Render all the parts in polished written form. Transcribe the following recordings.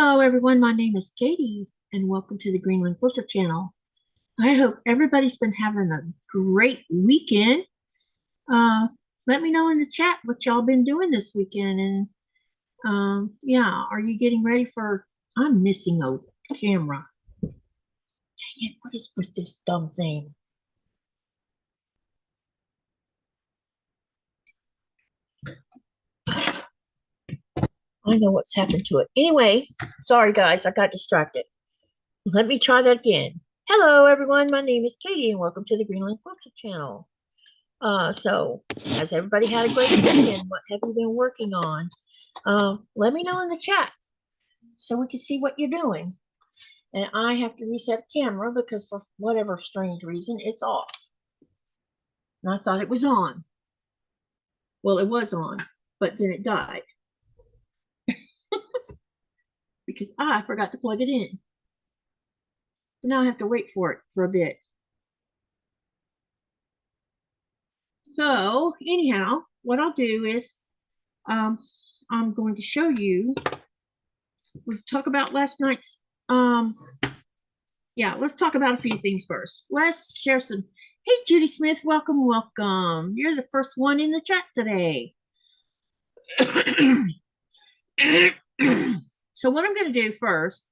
Hello everyone, my name is Katie and welcome to the Greenland Quilter channel. I hope everybody's been having a great weekend. Uh, Let me know in the chat what y'all been doing this weekend and yeah, are you getting ready for, I'm missing a camera. Dang it, what is with this dumb thing? I know what's happened to it. Anyway, sorry guys, I got distracted. Let me try that again. Hello everyone, my name is Katie and welcome to the Greenland Quilter channel. So has everybody had a great weekend? What have you been working on? Let me know in the chat so we can see what you're doing. And I have to reset the camera because for whatever strange reason, it's off. And I thought it was on. Well, it was on, but then it died. Because I forgot to plug it in. So now I have to wait for it for a bit. So anyhow, what I'll do is I'm going to show you, we'll talk about last night's, yeah, let's talk about a few things first. Let's share some. Hey, Judy Smith, welcome, welcome. You're the first one in the chat today. So what I'm going to do first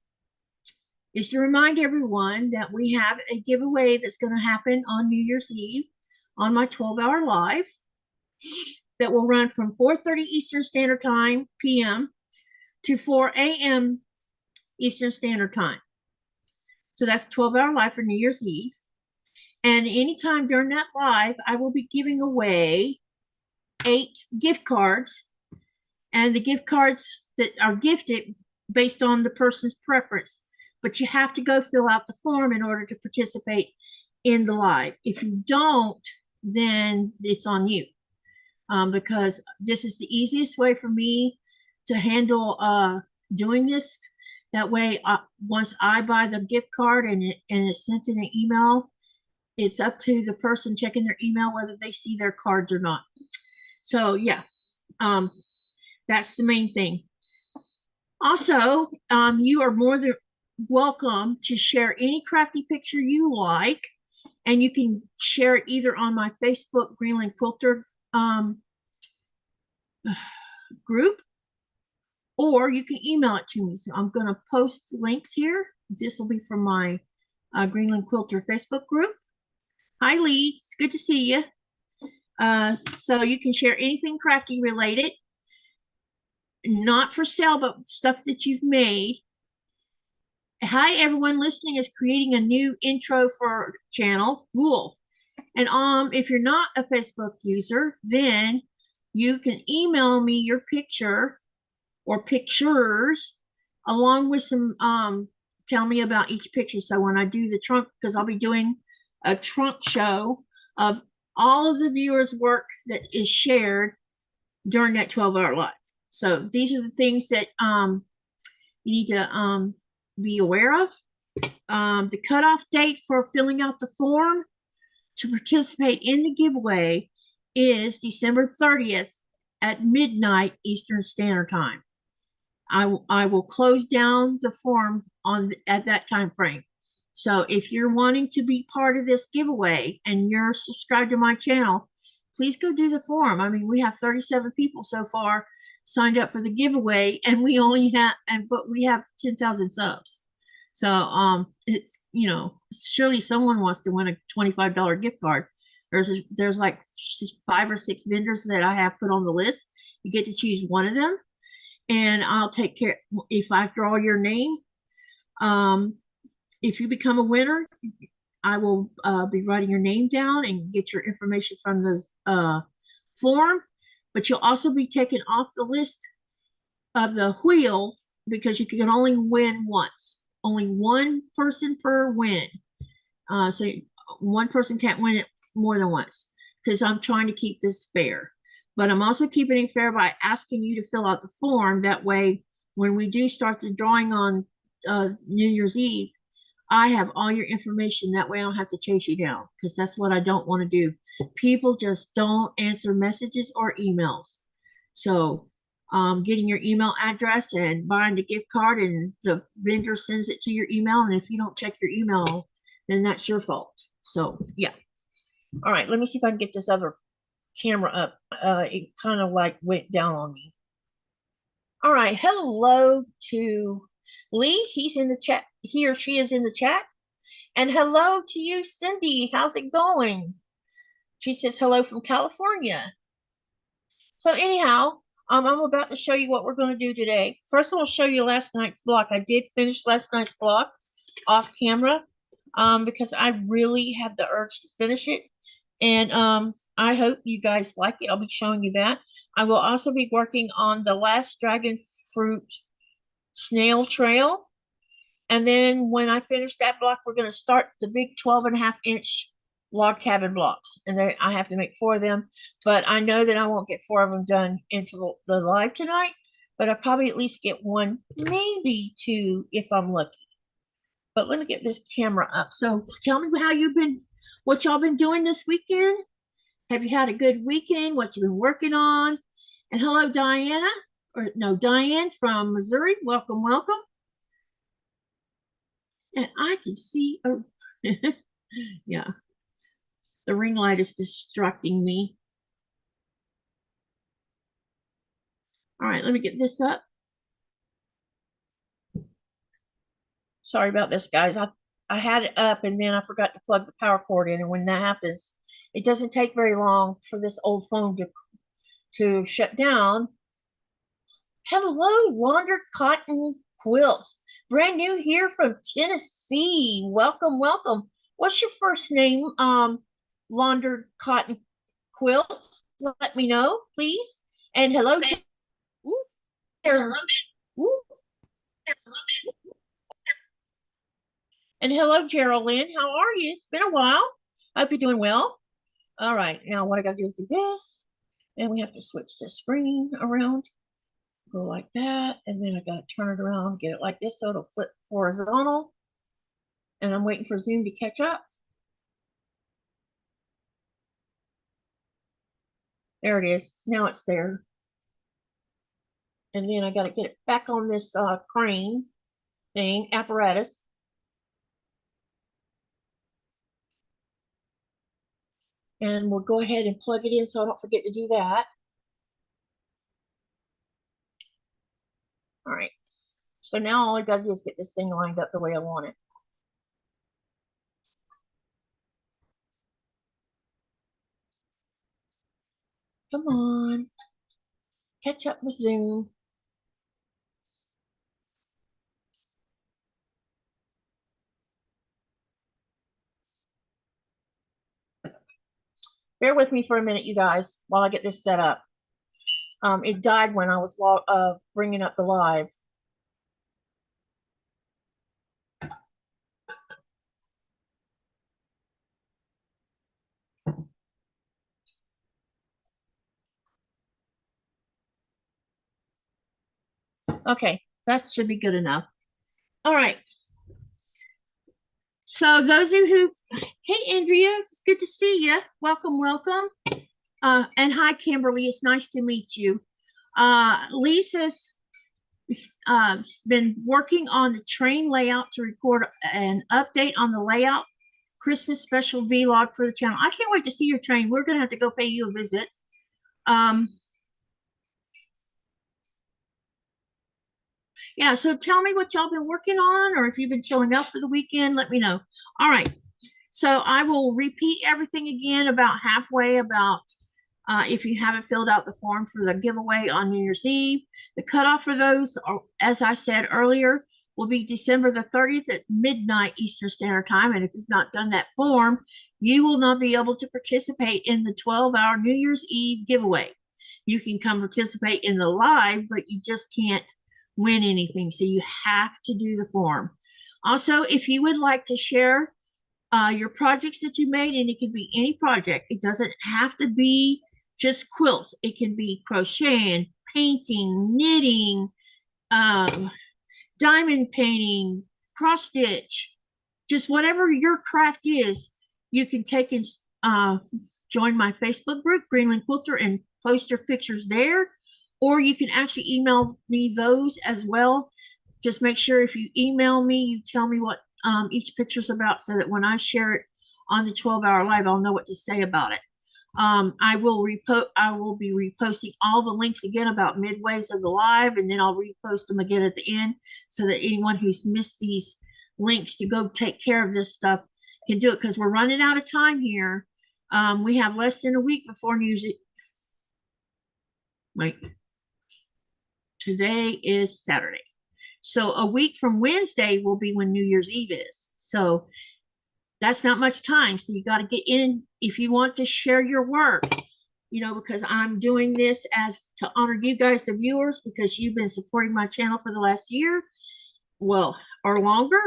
is to remind everyone that we have a giveaway that's going to happen on New Year's Eve on my 12-hour live that will run from 4:30 Eastern Standard Time p.m. to 4 a.m. Eastern Standard Time. So that's 12-hour live for New Year's Eve. And anytime during that live, I will be giving away 8 gift cards. And the gift cards that are gifted based on the person's preference. But you have to go fill out the form in order to participate in the live. If you don't, then it's on you. Because this is the easiest way for me to handle doing this. That way, once I buy the gift card and it's sent in an email, it's up to the person checking their email whether they see their cards or not. So yeah, that's the main thing. Also, you are more than welcome to share any crafty picture you like, and you can share it either on my Facebook Greenland Quilter group, or you can email it to me. So I'm going to post links here. This will be from my Greenland Quilter Facebook group. Hi, Lee. It's good to see you. So you can share anything crafty related, not for sale, but stuff that you've made. Hi, everyone listening is creating a new intro for channel. Cool. And if you're not a Facebook user, then you can email me your picture or pictures along with some tell me about each picture. So when I do the trunk, because I'll be doing a trunk show of all of the viewers' work that is shared during that 12-hour live. So these are the things that you need to be aware of. The cutoff date for filling out the form to participate in the giveaway is December 30th at midnight Eastern Standard Time. I will close down the form at that time frame. So if you're wanting to be part of this giveaway and you're subscribed to my channel, please go do the form. I mean, we have 37 people so far signed up for the giveaway, and we only have, but we have 10,000 subs. So it's, you know, surely someone wants to win a $25 gift card. There's like 5 or 6 vendors that I have put on the list. You get to choose one of them, and I'll take care. If I draw your name, if you become a winner, I will be writing your name down and get your information from the form. But you'll also be taken off the list of the wheel because you can only win once. Only one person per win. So one person can't win it more than once because I'm trying to keep this fair. But I'm also keeping it fair by asking you to fill out the form. That way, when we do start the drawing on New Year's Eve, I have all your information. That way I don't have to chase you down, because that's what I don't want to do. People just don't answer messages or emails. So getting your email address and buying the gift card, and the vendor sends it to your email. And if you don't check your email, then that's your fault. So yeah. All right, let me see if I can get this other camera up. It kind of like went down on me. All right, hello to Lee. He's in the chat. He or she is in the chat. And hello to you, Cindy. How's it going? She says hello from California. So anyhow, I'm about to show you what we're going to do today. First, I'll show you last night's block. I did finish last night's block off camera because I really have the urge to finish it. And I hope you guys like it. I'll be showing you that. I will also be working on the last dragon fruit snail trail. And then when I finish that block, we're going to start the big 12.5-inch log cabin blocks. And I have to make 4 of them. But I know that I won't get 4 of them done into the live tonight. But I'll probably at least get 1, maybe 2 if I'm lucky. But let me get this camera up. So tell me how you've been, what y'all been doing this weekend. Have you had a good weekend? What you've been working on? And hello, Diana, or no, Diane from Missouri. Welcome, welcome. And I can see a yeah, the ring light is distracting me. All right, let me get this up. Sorry about this, guys. I had it up and then I forgot to plug the power cord in, and when that happens, it doesn't take very long for this old phone to shut down. Hello, Laundered Cotton Quilts. Brand new here from Tennessee. Welcome, welcome. What's your first name? Laundered Cotton Quilts. Let me know, please. And hello, and hello, Geraldine. How are you? It's been a while. I hope you're doing well. All right, now what I gotta do is do this, and we have to switch the screen around. Go like that, and then I gotta turn it around, get it like this so it'll flip horizontal. And I'm waiting for Zoom to catch up. There it is. Now it's there. And then I gotta get it back on this crane thing, apparatus. And we'll go ahead and plug it in so I don't forget to do that. All right. So now all I gotta do is get this thing lined up the way I want it. Come on. Catch up with Zoom. Bear with me for a minute, you guys, while I get this set up. It died when I was bringing up the live. Okay, that should be good enough. All right. So those of you who, hey, Andrea, it's good to see you. Welcome, welcome. And hi, Kimberly, it's nice to meet you. Lisa's been working on the train layout to record an update on the layout Christmas special vlog for the channel. I can't wait to see your train. We're going to have to go pay you a visit. Yeah, so tell me what y'all been working on, or if you've been chilling out for the weekend, let me know. All right, so I will repeat everything again about halfway about if you haven't filled out the form for the giveaway on New Year's Eve. The cutoff for those, as I said earlier, will be December the 30th at midnight Eastern Standard Time. And if you've not done that form, you will not be able to participate in the 12-hour New Year's Eve giveaway. You can come participate in the live, but you just can't win anything. So you have to do the form. Also, if you would like to share your projects that you made, and it can be any project. It doesn't have to be just quilts. It can be crocheting, painting, knitting, diamond painting, cross stitch, just whatever your craft is. You can take and join my Facebook group, Greenland Quilter, and post your pictures there. or you can actually email me those as well. Just make sure if you email me, you tell me what each picture's about, so that when I share it on the 12-hour live, I'll know what to say about it. I will be reposting all the links again about midways of the live, and then I'll repost them again at the end, so that anyone who's missed these links to go take care of this stuff can do it, because we're running out of time here. We have less than a week before New Year's Eve. Wait, today is Saturday. So a week from Wednesday will be when New Year's Eve is. So that's not much time. So you got to get in if you want to share your work, you know, because I'm doing this as to honor you guys, the viewers, because you've been supporting my channel for the last year, well, or longer.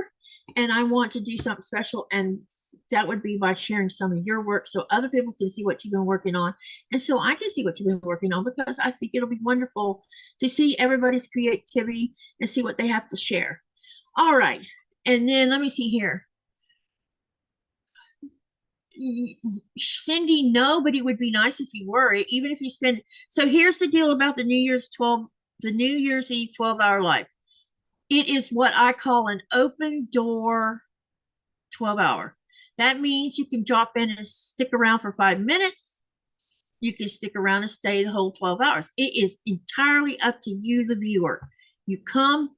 And I want to do something special, and that would be by sharing some of your work so other people can see what you've been working on, and so I can see what you've been working on, because I think it'll be wonderful to see everybody's creativity and see what they have to share. All right, and then let me see here. Cindy, no, but it would be nice if you were, even if you spend. So here's the deal about the New Year's Eve 12-hour live. It is what I call an open door 12-hour. That means you can drop in and stick around for 5 minutes. You can stick around and stay the whole 12 hours. It is entirely up to you, the viewer. You can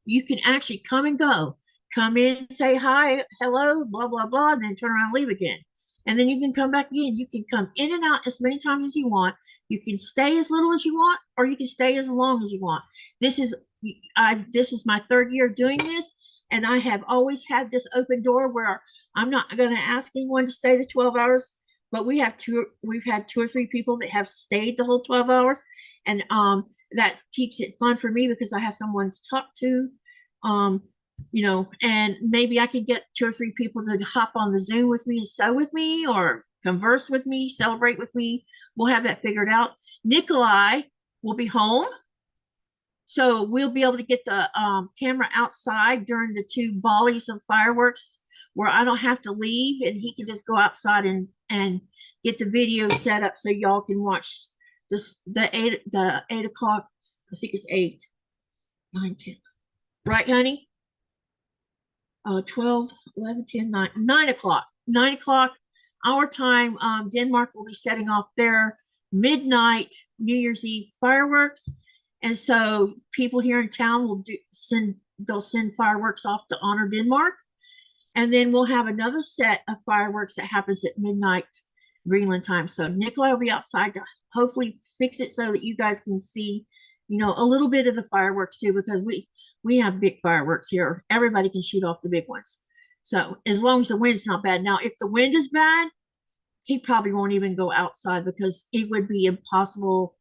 actually come and go. Come in, say hi, hello, blah, blah, blah, and then turn around and leave again. And then you can come back again. You can come in and out as many times as you want. You can stay as little as you want, or you can stay as long as you want. This is my 3rd year doing this, and I have always had this open door where I'm not going to ask anyone to stay the 12 hours, but we've had 2 or 3 people that have stayed the whole 12 hours. And that keeps it fun for me, because I have someone to talk to, you know, and maybe I could get 2 or 3 people to hop on the Zoom with me and sew with me, or converse with me, celebrate with me. We'll have that figured out. Nikolai will be home, so we'll be able to get the camera outside during the 2 volleys of fireworks, where I don't have to leave, and he can just go outside and get the video set up so y'all can watch the 8 o'clock. I think it's 8, 9, 10. Right, honey? 12, 11, 10, 9, 9 o'clock. 9 o'clock our time. Denmark will be setting off their midnight New Year's Eve fireworks. And so people here in town will send fireworks off to honor Denmark. And then we'll have another set of fireworks that happens at midnight Greenland time. So Nikolai will be outside to hopefully fix it so that you guys can see, you know, a little bit of the fireworks too, because we have big fireworks here. Everybody can shoot off the big ones. So as long as the wind's not bad. Now, if the wind is bad, he probably won't even go outside, because it would be impossible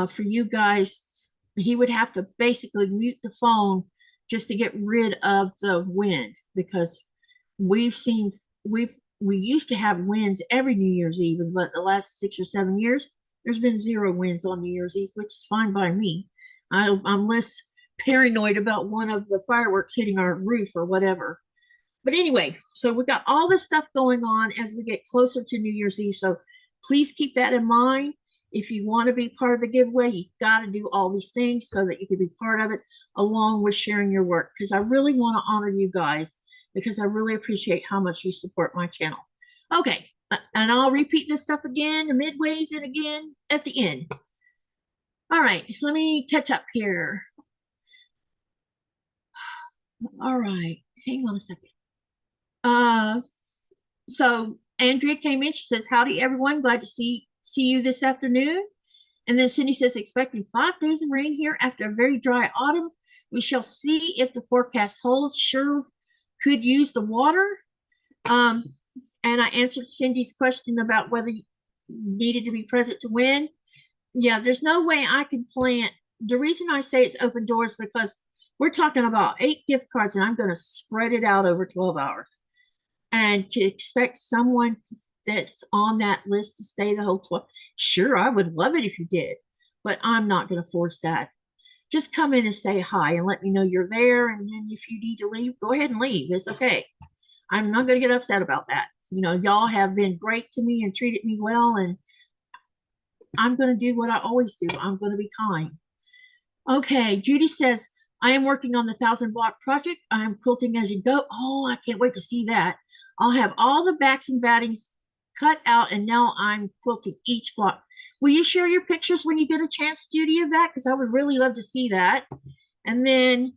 for you guys. He would have to basically mute the phone just to get rid of the wind, because we used to have winds every New Year's Eve, but the last 6 or 7 years, there's been 0 winds on New Year's Eve, which is fine by me. I'm less paranoid about one of the fireworks hitting our roof or whatever. But anyway, so we've got all this stuff going on as we get closer to New Year's Eve. So please keep that in mind. If you want to be part of the giveaway, you got to do all these things so that you can be part of it, along with sharing your work, because I really want to honor you guys, because I really appreciate how much you support my channel. Okay, and I'll repeat this stuff again, the midways, and again at the end. All right, let me catch up here. All right, hang on a second. So Andrea came in. She says, "Howdy, everyone. Glad to see you this afternoon." And then Cindy says, "Expecting 5 days of rain here after a very dry autumn. We shall see if the forecast holds. Sure could use the water." And I answered Cindy's question about whether you needed to be present to win. Yeah, there's no way I can plant. The reason I say it's open doors, because we're talking about 8 gift cards, and I'm going to spread it out over 12 hours. And to expect someone that's on that list to stay the whole 12, sure, I would love it if you did, but I'm not going to force that. Just come in and say hi and let me know you're there, and then if you need to leave, go ahead and leave. It's okay. I'm not going to get upset about that. You know, y'all have been great to me and treated me well, and I'm going to do what I always do. I'm going to be kind. Okay, Judy says, I am working on the 1,000 block project. I am quilting as you go. Oh, I can't wait to see that. I'll have all the backs and battings cut out, and now I'm quilting each block. Will you share your pictures when you get a chance, Judy, of that? Because I would really love to see that. And then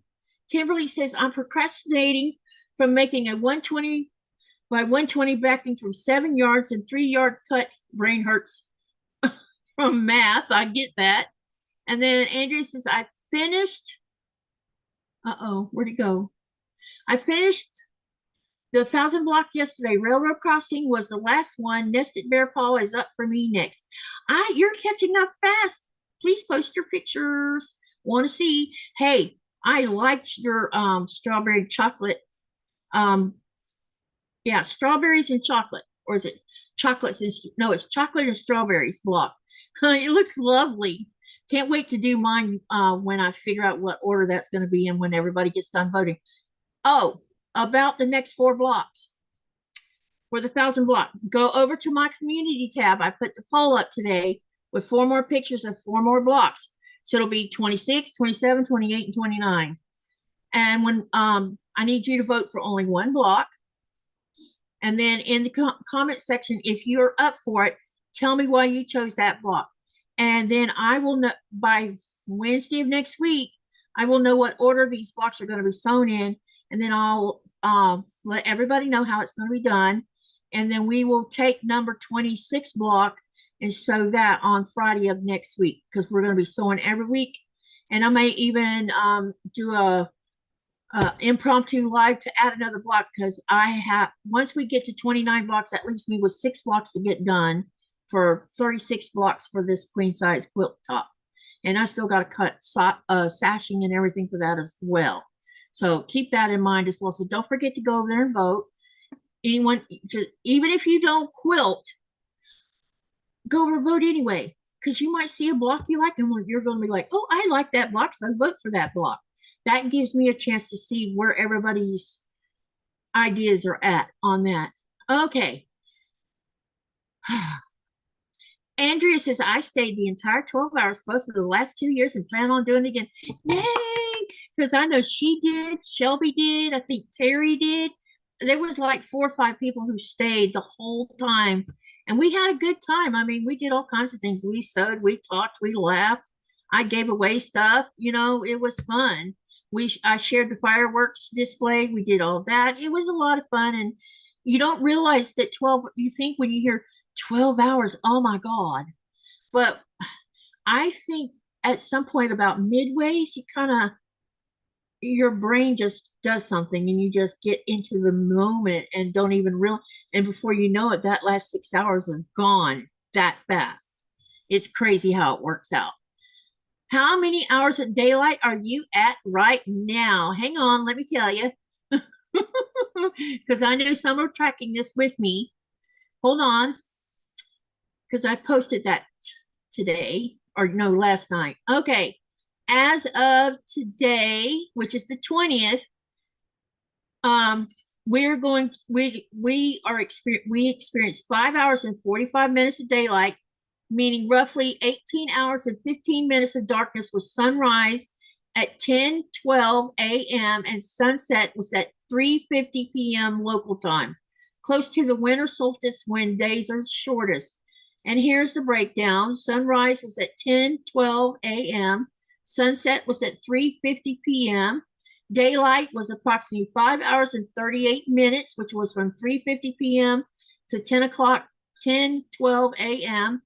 Kimberly says, I'm procrastinating from making a 120 by 120 backing from 7 yards and 3-yard cut. Brain hurts from math. I get that. And then Andrea says, I finished. Where'd it go? I finished the 1,000 block yesterday. Railroad crossing was the last one. Nested bear paw is up for me next. You're catching up fast. Please post your pictures. Want to see? Hey, I liked your strawberry chocolate. Yeah, strawberries and chocolate, or is it chocolates and no? It's chocolate and strawberries block. It looks lovely. Can't wait to do mine when I figure out what order that's going to be in when everybody gets done voting. Oh, about the next 4 blocks for the 1,000 block. Go over to my community tab. I put the poll up today with 4 more pictures of 4 more blocks. So it'll be 26, 27, 28, and 29. And when I need you to vote for only 1 block. And then in the comment section, if you're up for it, tell me why you chose that block. And then I will know by Wednesday of next week, I will know what order these blocks are going to be sewn in. And then I'll let everybody know how it's going to be done. And then we will take number 26 block and sew that on Friday of next week, because we're going to be sewing every week. And I may even do a impromptu live to add another block, because I have, once we get to 29 blocks, that leaves me with 6 blocks to get done for 36 blocks for this queen size quilt top. And I still got to cut sashing and everything for that as well. So keep that in mind as well. So don't forget to go over there and vote. Anyone, even if you don't quilt, go over and vote anyway, because you might see a block you like and you're going to be like, oh, I like that block, so vote for that block. That gives me a chance to see where everybody's ideas are at on that. Okay. Andrea says, I stayed the entire 12 hours both of the last 2 years and plan on doing it again. Yay! Because I know she did, Shelby did, I think Terry did. There was like 4 or 5 people who stayed the whole time. And we had a good time. I mean, we did all kinds of things. We sewed, we talked, we laughed. I gave away stuff. You know, it was fun. I shared the fireworks display. We did all that. It was a lot of fun. And you don't realize that 12, you think when you hear 12 hours, oh my God. But I think at some point about midways, you kind of, your brain just does something and you just get into the moment and don't even realize. And before you know it, that last 6 hours is gone that fast. It's crazy how it works out. How many hours of daylight are you at right now? Hang on, let me tell you. Because I know some are tracking this with me. Hold on. Because I posted that today, or no, last night. Okay. As of today, which is the 20th, we experienced 5 hours and 45 minutes of daylight, meaning roughly 18 hours and 15 minutes of darkness, with sunrise at 10:12 a.m. and sunset was at 3:50 p.m. local time, close to the winter solstice when days are shortest. And here's the breakdown. Sunrise was at 10:12 a.m. Sunset was at 3:50 p.m. Daylight was approximately 5 hours and 38 minutes, which was from 3:50 p.m. to 10:12 a.m.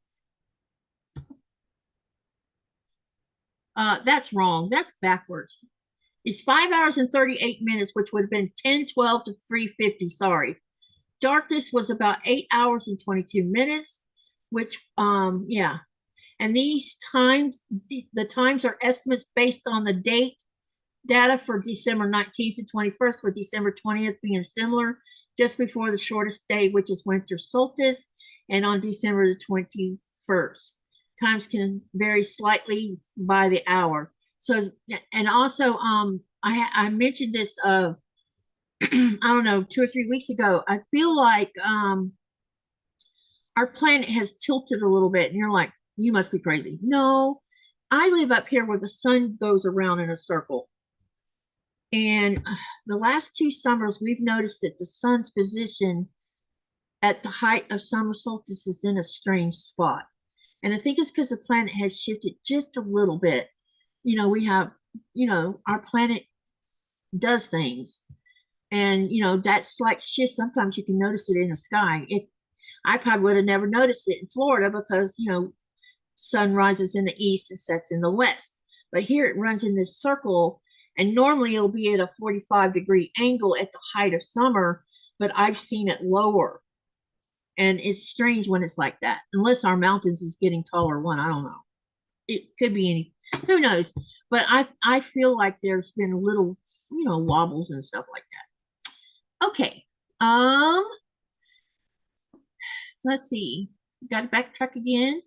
That's wrong. That's backwards. It's 5 hours and 38 minutes, which would have been 10:12 to 3:50. Sorry. Darkness was about 8 hours and 22 minutes, which, yeah. And these times, the times are estimates based on the date data for December 19th and 21st, with December 20th being similar, just before the shortest day, which is winter solstice, and on December the 21st. Times can vary slightly by the hour. So, and also, I mentioned this, I don't know, 2 or 3 weeks ago. I feel like our planet has tilted a little bit, and you're like, you must be crazy. No, I live up here where the sun goes around in a circle. And the last 2 summers, we've noticed that the sun's position at the height of summer solstice is in a strange spot. And I think it's because the planet has shifted just a little bit. We have, our planet does things. And, that slight shift, sometimes you can notice it in the sky. I probably would have never noticed it in Florida because, sun rises in the east and sets in the west. But here it runs in this circle, and normally it'll be at a 45-degree angle at the height of summer, but I've seen it lower. And it's strange when it's like that, unless our mountains is getting taller. I don't know. It could be any, who knows? But I feel like there's been little, wobbles and stuff like that. Okay. Let's see. Got to backtrack again.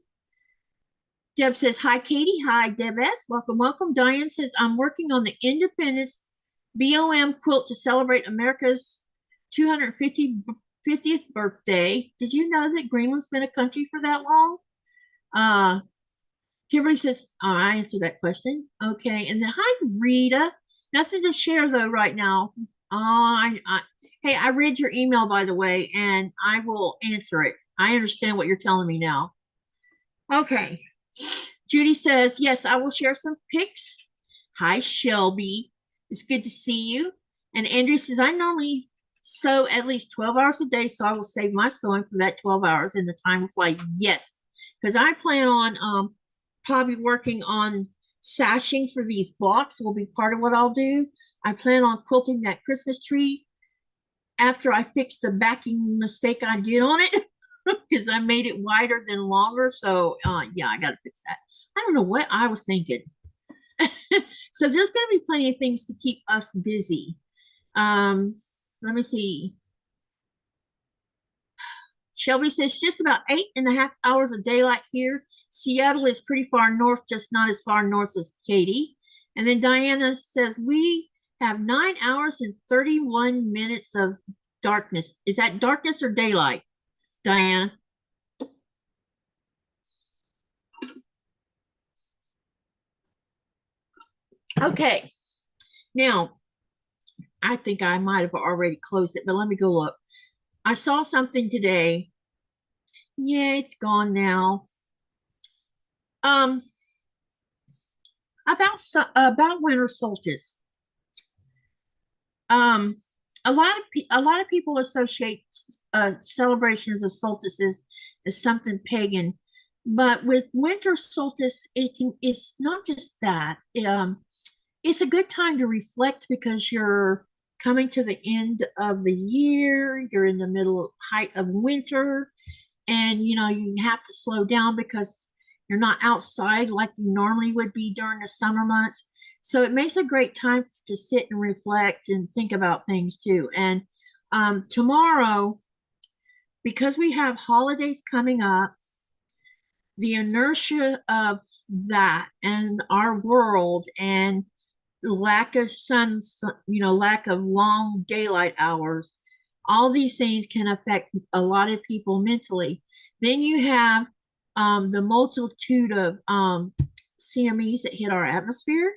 Deb says, hi, Katie. Hi, Deb S. Welcome, welcome. Diane says, I'm working on the Independence BOM quilt to celebrate America's 250th birthday. Did you know that Greenland's been a country for that long? Kimberly says, oh, I answered that question. Okay. And then, hi, Rita. Nothing to share, though, right now. Hey, I read your email, by the way, and I will answer it. I understand what you're telling me now. Okay. Judy says, yes, I will share some pics. Hi, Shelby. It's good to see you. And Andrea says, I normally sew at least 12 hours a day, so I will save my sewing for that 12 hours in the time of flight. Yes, because I plan on probably working on sashing for these blocks will be part of what I'll do. I plan on quilting that Christmas tree after I fix the backing mistake I did on it. Because I made it wider than longer. So, yeah, I got to fix that. I don't know what I was thinking. So there's going to be plenty of things to keep us busy. Let me see. Shelby says just about 8.5 hours of daylight here. Seattle is pretty far north, just not as far north as Katie. And then Diana says we have 9 hours and 31 minutes of darkness. Is that darkness or daylight? Diana. Okay. Now, I think I might have already closed it, but let me go look. I saw something today. Yeah, it's gone now. About winter solstice. A lot of people associate celebrations of solstices as something pagan, but with winter solstice, it's not just that. It's a good time to reflect because you're coming to the end of the year, you're in the middle height of winter, and you have to slow down because you're not outside like you normally would be during the summer months. So it makes a great time to sit and reflect and think about things too. And tomorrow, because we have holidays coming up, the inertia of that and our world and lack of lack of long daylight hours, all these things can affect a lot of people mentally. Then you have the multitude of CMEs that hit our atmosphere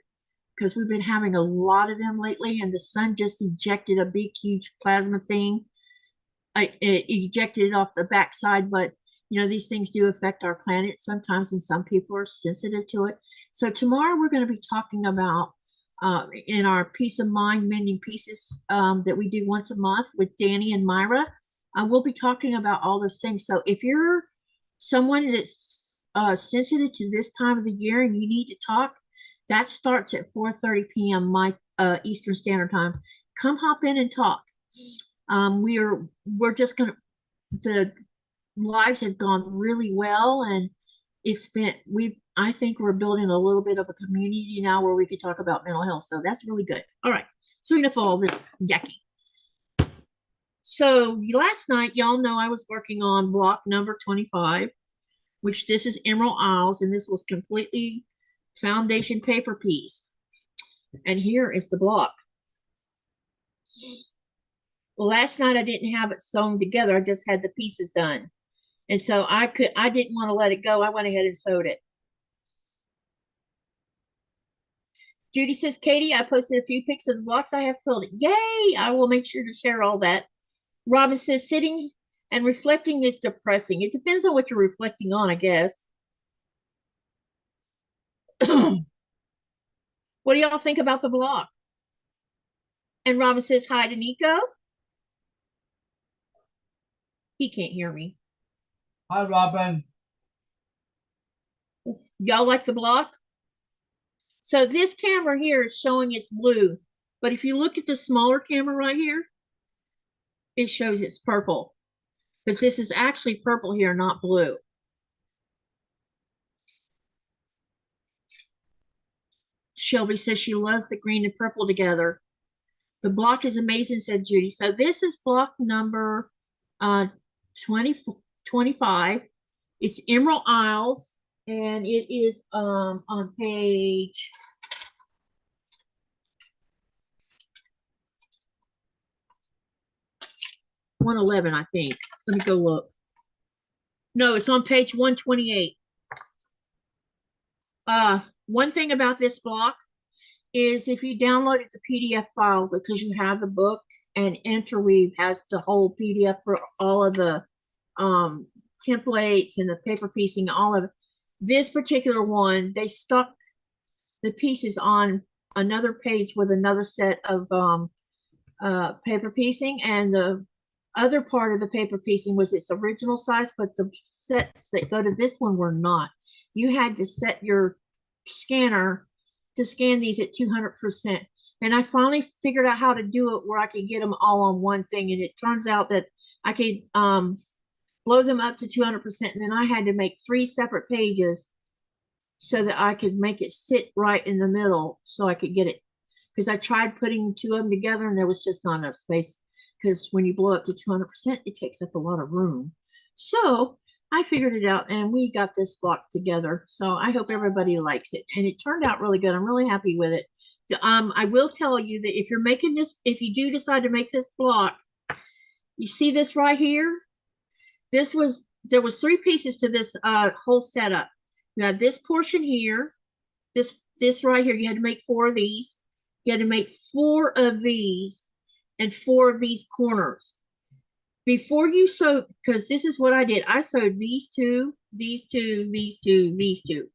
because we've been having a lot of them lately, and the sun just ejected a big, huge plasma thing. It ejected it off the backside, but these things do affect our planet sometimes, and some people are sensitive to it. So tomorrow we're going to be talking about in our Peace of Mind Mending Pieces that we do once a month with Danny and Myra. We'll be talking about all those things. So if you're someone that's sensitive to this time of the year and you need to talk, that starts at 4:30 p.m. my Eastern Standard Time. Come hop in and talk. We're just gonna, the lives have gone really well, and I think we're building a little bit of a community now where we could talk about mental health. So that's really good. All right. So enough of all this yucky. So last night, y'all know I was working on block number 25, which this is Emerald Isles, and this was completely foundation paper piece. And here is the block. Well, last night I didn't have it sewn together. I just had the pieces done. And so I didn't want to let it go. I went ahead and sewed it. Judy says, Katie, I posted a few pics of the blocks I have quilted. Yay! I will make sure to share all that. Robin says, sitting and reflecting is depressing. It depends on what you're reflecting on, I guess. What do y'all think about the block? And Robin says, hi to Nico. He can't hear me. Hi, Robin. Y'all like the block? So this camera here is showing it's blue, but if you look at the smaller camera right here, it shows it's purple, because this is actually purple here, not blue. Shelby says she loves the green and purple together. The block is amazing, said Judy. So this is block number 25. It's Emerald Isles, and it is on page 111, I think. Let me go look. No, it's on page 128. One thing about this block is if you downloaded the PDF file because you have the book, and Interweave has the whole PDF for all of the templates and the paper piecing, all of it. This particular one, they stuck the pieces on another page with another set of paper piecing, and the other part of the paper piecing was its original size, but the sets that go to this one were not. You had to set your scanner to scan these at 200%. And I finally figured out how to do it where I could get them all on one thing. And it turns out that I could blow them up to 200%. And then I had to make 3 separate pages so that I could make it sit right in the middle so I could get it. Because I tried putting 2 of them together and there was just not enough space. Because when you blow up to 200%, it takes up a lot of room. So I figured it out and we got this block together. So I hope everybody likes it. And it turned out really good. I'm really happy with it. I will tell you that if you're making this, if you do decide to make this block, you see this right here? There was 3 pieces to this whole setup. You had this portion here, this right here. You had to make 4 of these. You had to make 4 of these and 4 of these corners. Before you sew, because this is what I did. I sewed these 2, these 2, these 2, these 2.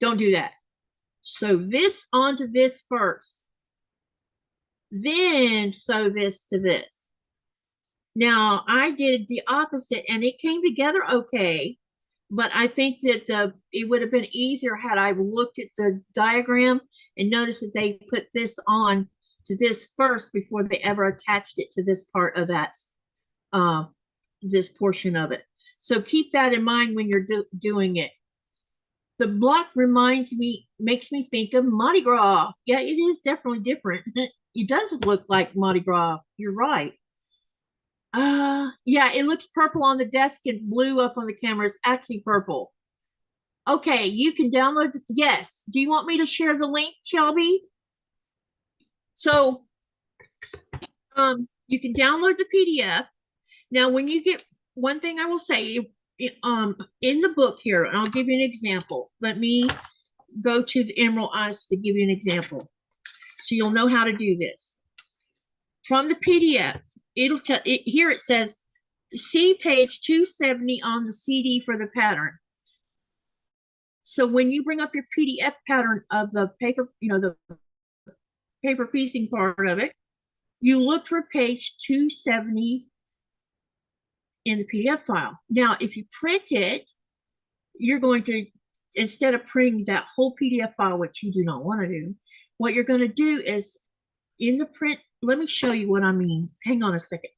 Don't do that. Sew this onto this first. Then sew this to this. Now, I did the opposite and it came together okay, but I think that it would have been easier had I looked at the diagram and noticed that they put this on to this first before they ever attached it to this part of that, this portion of it. So keep that in mind when you're doing it. The block makes me think of Mardi Gras. Yeah, it is definitely different. It does look like Mardi Gras. You're right. Yeah, it looks purple on the desk and blue up on the camera. It's actually purple. Okay, you can download. Yes. Do you want me to share the link, Shelby? So, you can download the PDF. Now, when you get, one thing I will say, in the book here, and I'll give you an example. Let me go to the Emerald Eyes to give you an example, so you'll know how to do this. From the PDF, it'll tell it here. It says, see page 270 on the CD for the pattern. So when you bring up your PDF pattern of the paper, the paper piecing part of it, you look for page 270 in the PDF file. Now, if you print it, you're going to, instead of printing that whole PDF file, which you do not want to do, what you're going to do is in the print, let me show you what I mean. Hang on a second.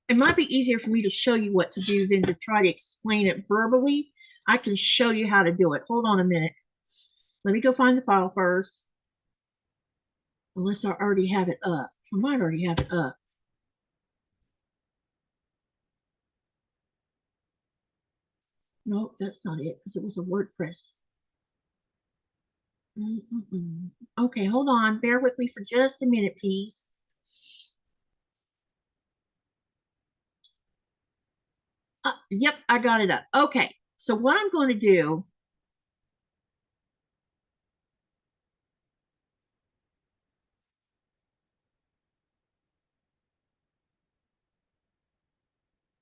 It might be easier for me to show you what to do than to try to explain it verbally. I can show you how to do it. Hold on a minute. Let me go find the file first. Unless I already have it up. I might already have it up. Nope, that's not it because it was a WordPress. Okay, hold on. Bear with me for just a minute, please. Yep, I got it up. Okay, so what I'm going to do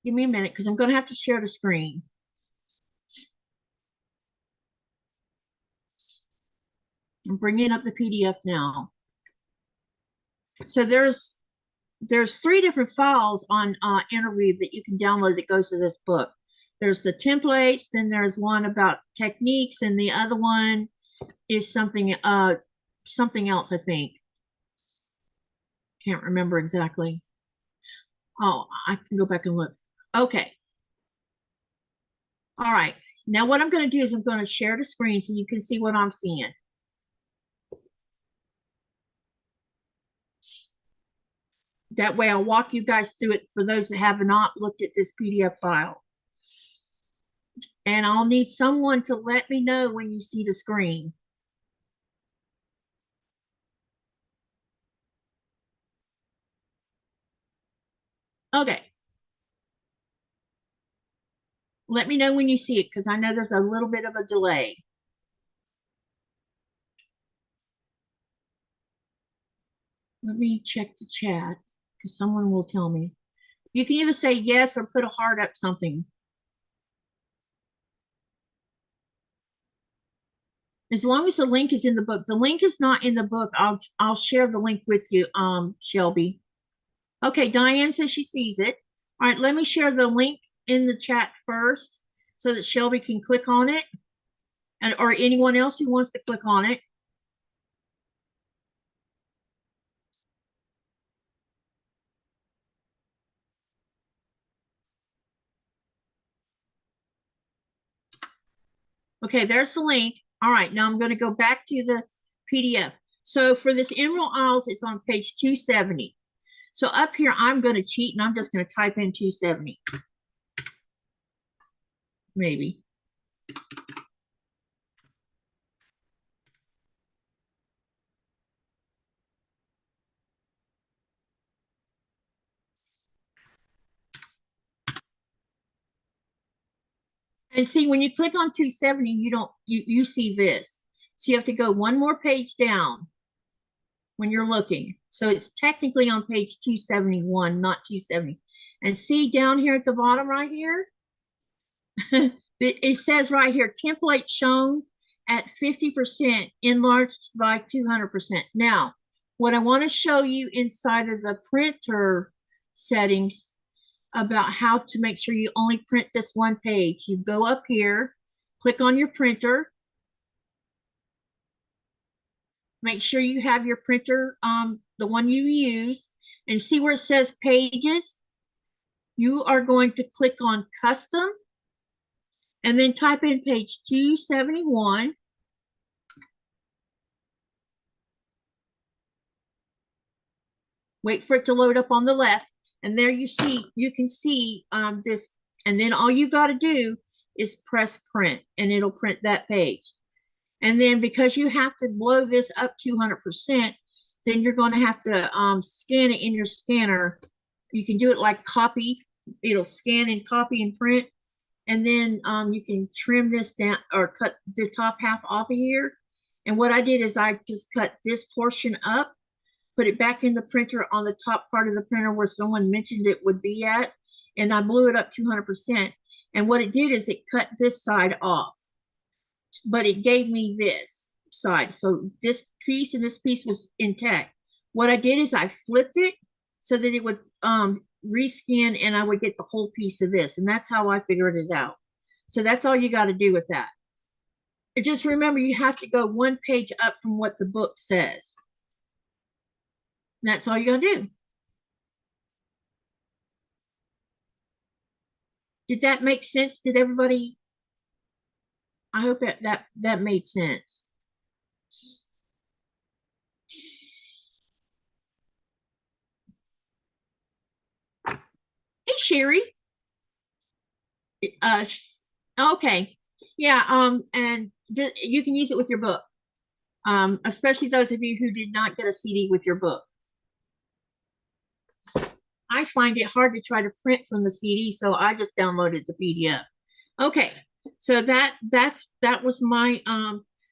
Give me a minute because I'm going to have to share the screen. I'm bringing up the PDF now. So there's 3 different files on Interweave that you can download that goes to this book. There's the templates, then there's one about techniques, and the other one is something else, I think. Can't remember exactly. Oh, I can go back and look. Okay. All right. Now what I'm going to do is I'm going to share the screen so you can see what I'm seeing. That way I'll walk you guys through it for those that have not looked at this PDF file. And I'll need someone to let me know when you see the screen. Okay. Let me know when you see it because I know there's a little bit of a delay. Let me check the chat because someone will tell me. You can either say yes or put a heart up something. As long as the link is in the book. The link is not in the book. I'll share the link with you, Shelby. Okay, Diane says she sees it. All right, let me share the link in the chat first so that Shelby can click on it, and or anyone else who wants to click on it. Okay, there's the link. All right, now I'm going to go back to the PDF. So for this Emerald Isles, it's on page 270. So up here, I'm going to cheat and I'm just going to type in 270. Maybe. And see, when you click on 270, you see this. So you have to go one more page down when you're looking. So it's technically on page 271, not 270. And see down here at the bottom right here, it says right here, template shown at 50%, enlarged by 200%. Now, what I want to show you inside of the printer settings about how to make sure you only print this one page. You go up here, click on your printer. Make sure you have your printer, the one you use, and see where it says pages. You are going to click on custom and then type in page 271. Wait for it to load up on the left. And there you can see this. And then all you got to do is press print and it'll print that page. And then because you have to blow this up 200%, then you're going to have to scan it in your scanner. You can do it like copy. It'll scan and copy and print. And then you can trim this down or cut the top half off of here. And what I did is I just cut this portion up, put it back in the printer on the top part of the printer where someone mentioned it would be at. And I blew it up 200%. And what it did is it cut this side off, but it gave me this side. So this piece and this piece was intact. What I did is I flipped it so that it would rescan and I would get the whole piece of this. And that's how I figured it out. So that's all you got to do with that. And just remember, you have to go one page up from what the book says. And that's all you got to do. Did that make sense? Did everybody? I hope that made sense. Hey, Sherry. Okay. Yeah, and you can use it with your book. Especially those of you who did not get a CD with your book. I find it hard to try to print from the CD, so I just downloaded the PDF. Okay, so that was my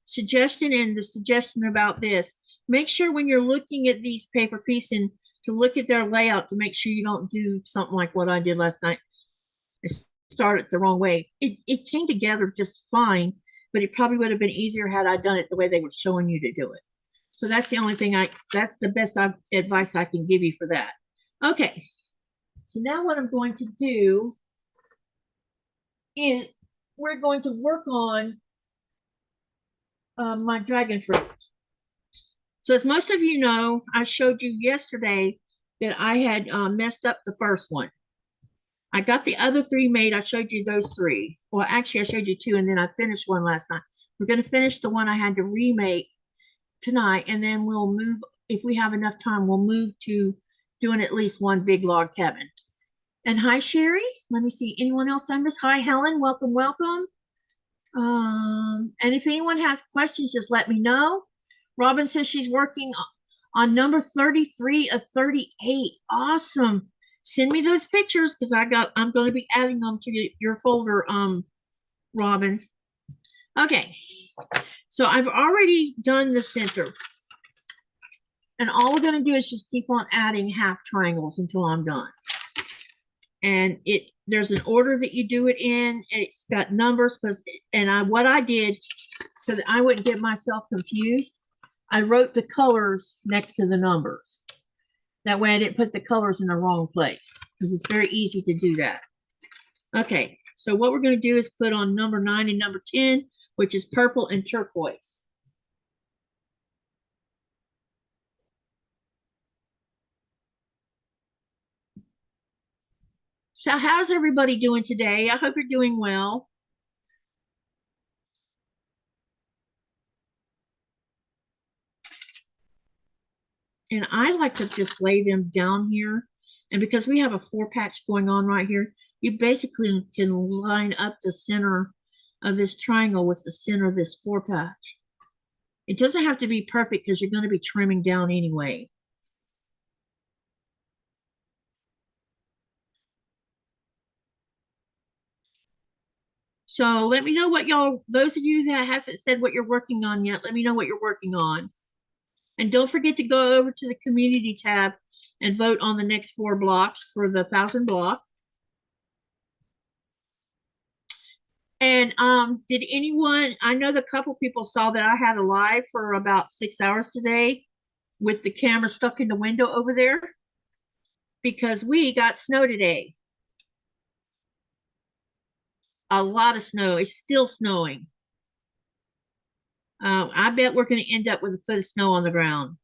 suggestion, and the suggestion about this. Make sure when you're looking at these paper pieces to look at their layout to make sure you don't do something like what I did last night. I started the wrong way. It came together just fine, but it probably would have been easier had I done it the way they were showing you to do it. So that's the only thing that's the best advice I can give you for that. Okay, so now what I'm going to do is we're going to work on my dragon fruit. So as most of you know, I showed you yesterday that I had messed up the first one. I got the other three made. I showed you those three. Well, actually, I showed you two, and then I finished one last night. We're going to finish the one I had to remake tonight, and then we'll move, if we have enough time, we'll move to doing at least one big log cabin. And hi, Sherry. Let me see. Anyone else I missed? Hi, Helen. Welcome, welcome. And if anyone has questions, just let me know. Robin says she's working on number 33 of 38. Awesome. Send me those pictures because I'm going to be adding them to your folder, Robin. Okay. So I've already done the center. And all we're going to do is just keep on adding half triangles until I'm done. And there's an order that you do it in, and it's got numbers, what I did so that I wouldn't get myself confused, I wrote the colors next to the numbers. That way I didn't put the colors in the wrong place, because it's very easy to do that. Okay, so what we're going to do is put on number 9 and number 10, which is purple and turquoise. So how's everybody doing today? I hope you're doing well. And I like to just lay them down here. And because we have a 4-patch going on right here, you basically can line up the center of this triangle with the center of this 4-patch. It doesn't have to be perfect because you're going to be trimming down anyway. So let me know what those of you that hasn't said what you're working on yet, let me know what you're working on. And don't forget to go over to the community tab and vote on the next 4 blocks for the 1,000 block. And did anyone, I know the couple people saw that I had a live for about 6 hours today with the camera stuck in the window over there because we got snow today. A lot of snow. It's still snowing. I bet we're going to end up with a foot of snow on the ground.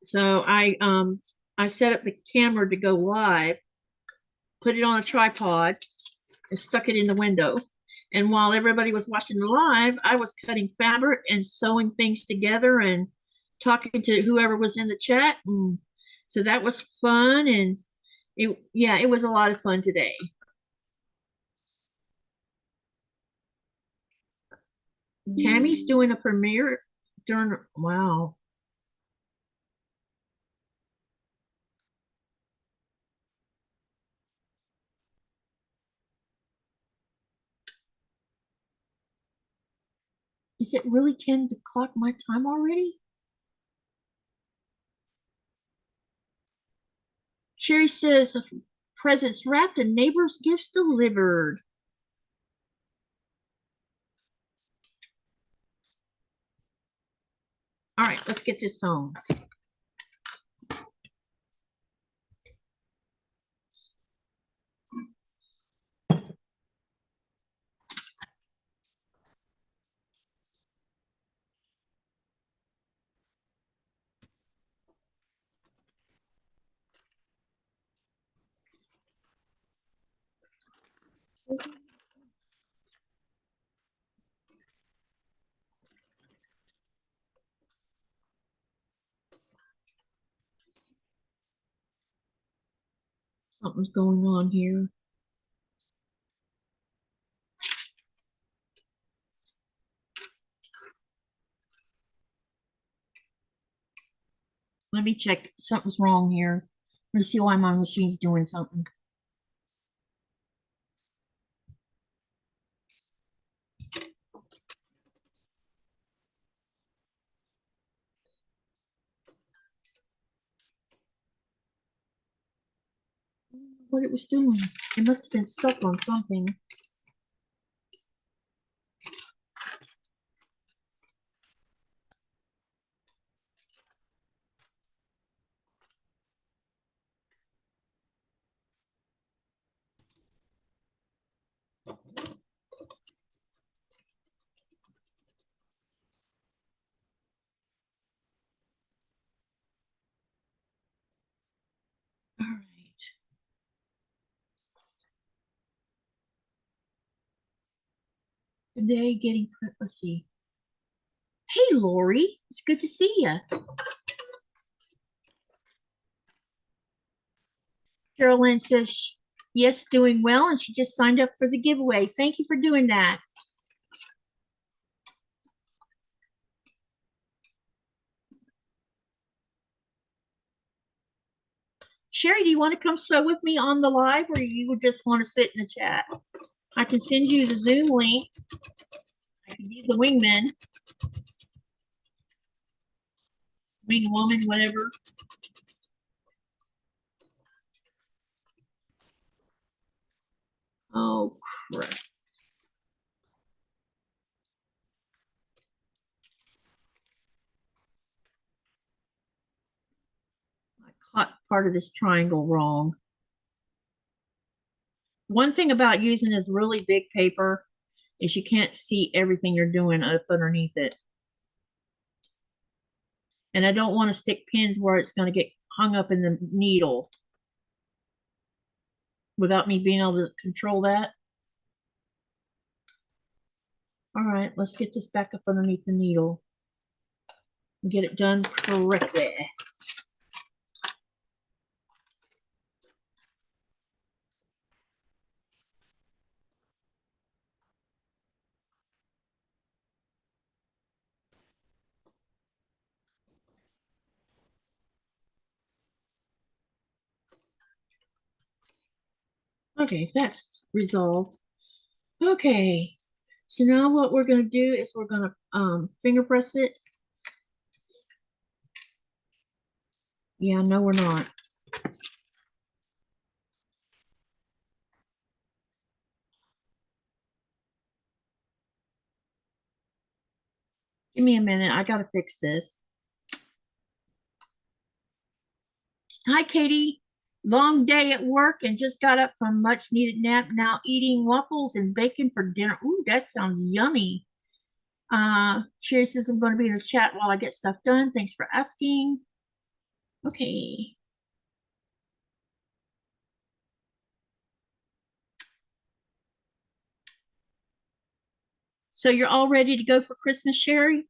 So I set up the camera to go live, put it on a tripod, and stuck it in the window. And while everybody was watching the live, I was cutting fabric and sewing things together and talking to whoever was in the chat. And so that was fun. And it was a lot of fun today. Tammy's doing a premiere during, wow. Is it really 10 o'clock my time already? Sherry says, presents wrapped and neighbors' gifts delivered. All right, let's get this on. Something's going on here. Let me check. Something's wrong here. Let me see why my machine's doing something. what it was doing. It must have been stuck on something. All right. Today getting, let's see. Hey, Lori, it's good to see you. Carolyn says, yes, doing well, and she just signed up for the giveaway. Thank you for doing that. Sherry, do you want to come sew with me on the live, or you just want to sit in the chat? I can send you the Zoom link. I can use the wingman, wing woman, whatever. Oh, crap. I caught part of this triangle wrong. One thing about using this really big paper is you can't see everything you're doing up underneath it. And I don't want to stick pins where it's going to get hung up in the needle without me being able to control that. All right, let's get this back up underneath the needle and get it done correctly. Okay, that's resolved. Okay, so now what we're going to do is we're going to finger press it. Yeah, no, we're not. Give me a minute. I got to fix this. Hi, Katie. Long day at work and just got up from much needed nap. Now eating waffles and bacon for dinner. Ooh, that sounds yummy. Sherry says I'm going to be in the chat while I get stuff done. Thanks for asking. Okay. So you're all ready to go for Christmas, Sherry?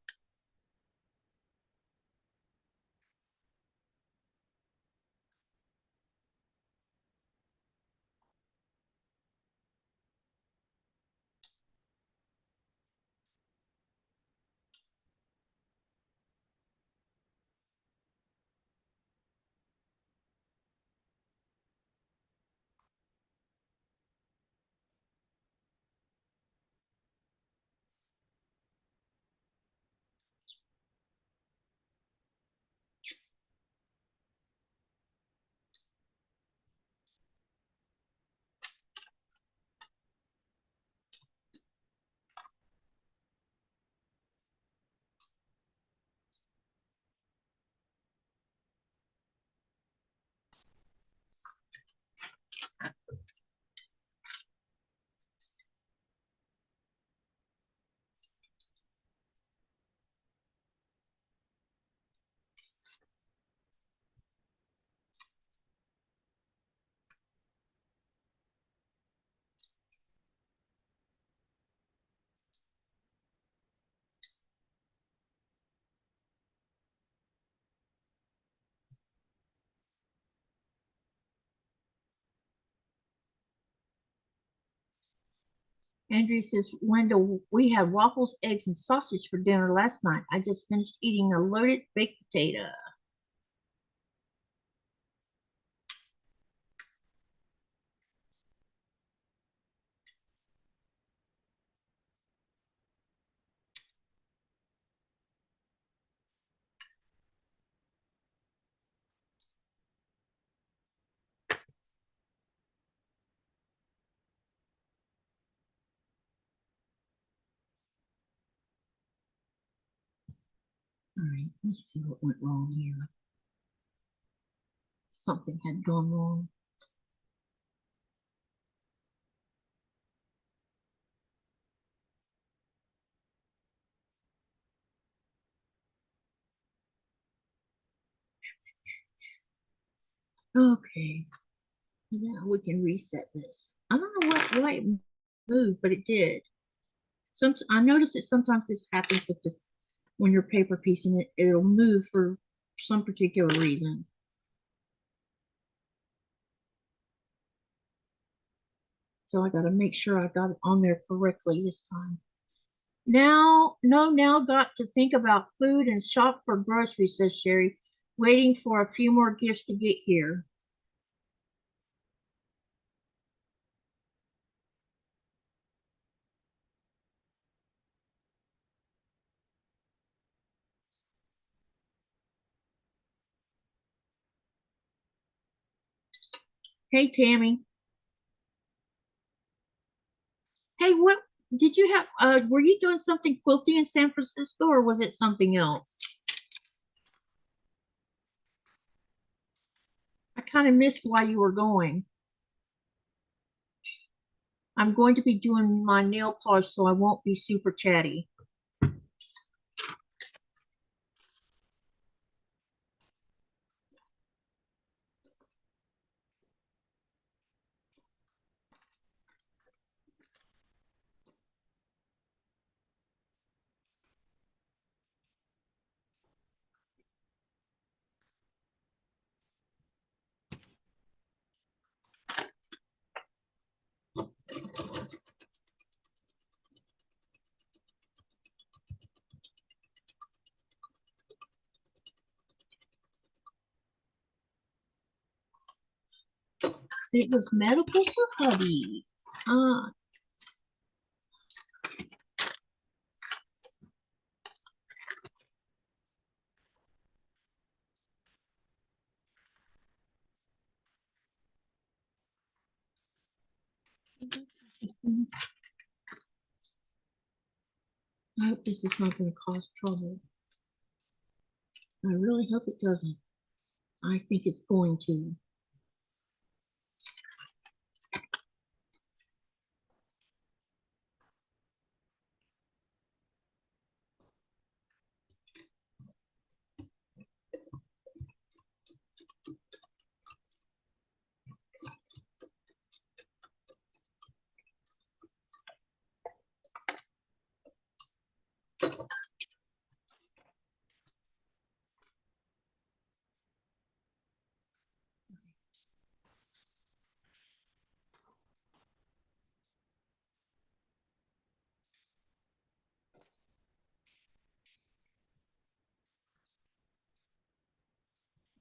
Andrea says, Wendell, we had waffles, eggs, and sausage for dinner last night. I just finished eating a loaded baked potato. All right, let me see what went wrong here. Something had gone wrong. Okay, now we can reset this. I don't know why it moved, but it did. I noticed that sometimes this happens with this when you're paper piecing it, it'll move for some particular reason. So I got to make sure I got it on there correctly this time. Now got to think about food and shop for groceries, says Sherry, waiting for a few more gifts to get here. Hey, Tammy. Hey, what did you have? Were you doing something quilty in San Francisco or was it something else? I kind of missed why you were going. I'm going to be doing my nail polish, so I won't be super chatty. It was medical for hubby. I hope this is not going to cause trouble. I really hope it doesn't. I think it's going to.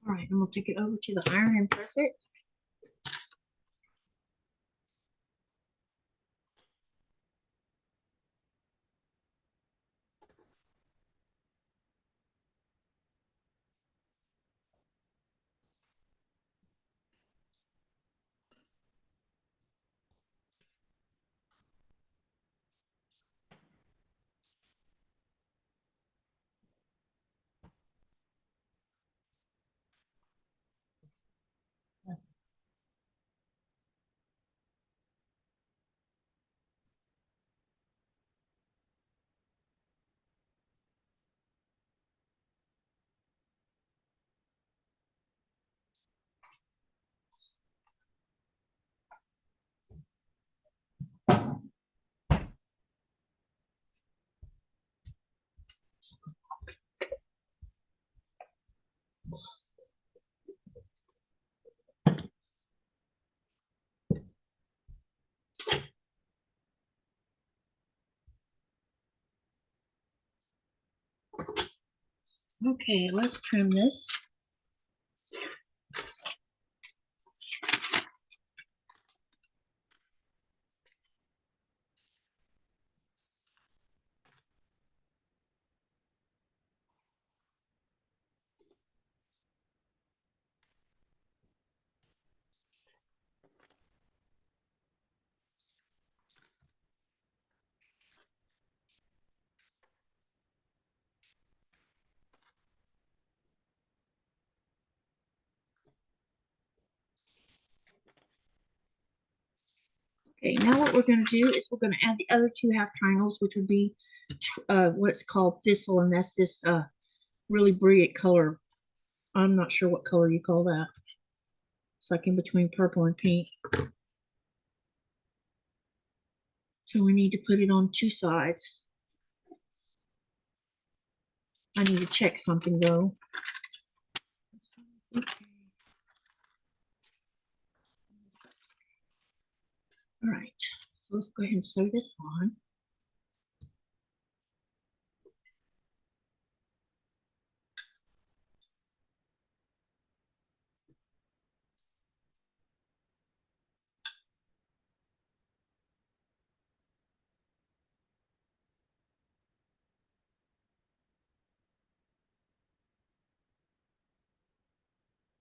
All right, I'm gonna take it over to the iron and press it. Okay, let's trim this. Okay, now what we're going to do is we're going to add the other 2 half triangles, which would be what's called thistle, and that's this really brilliant color. I'm not sure what color you call that. It's like in between purple and pink. So we need to put it on 2 sides. I need to check something though. Okay. All right, so let's go ahead and sew this on.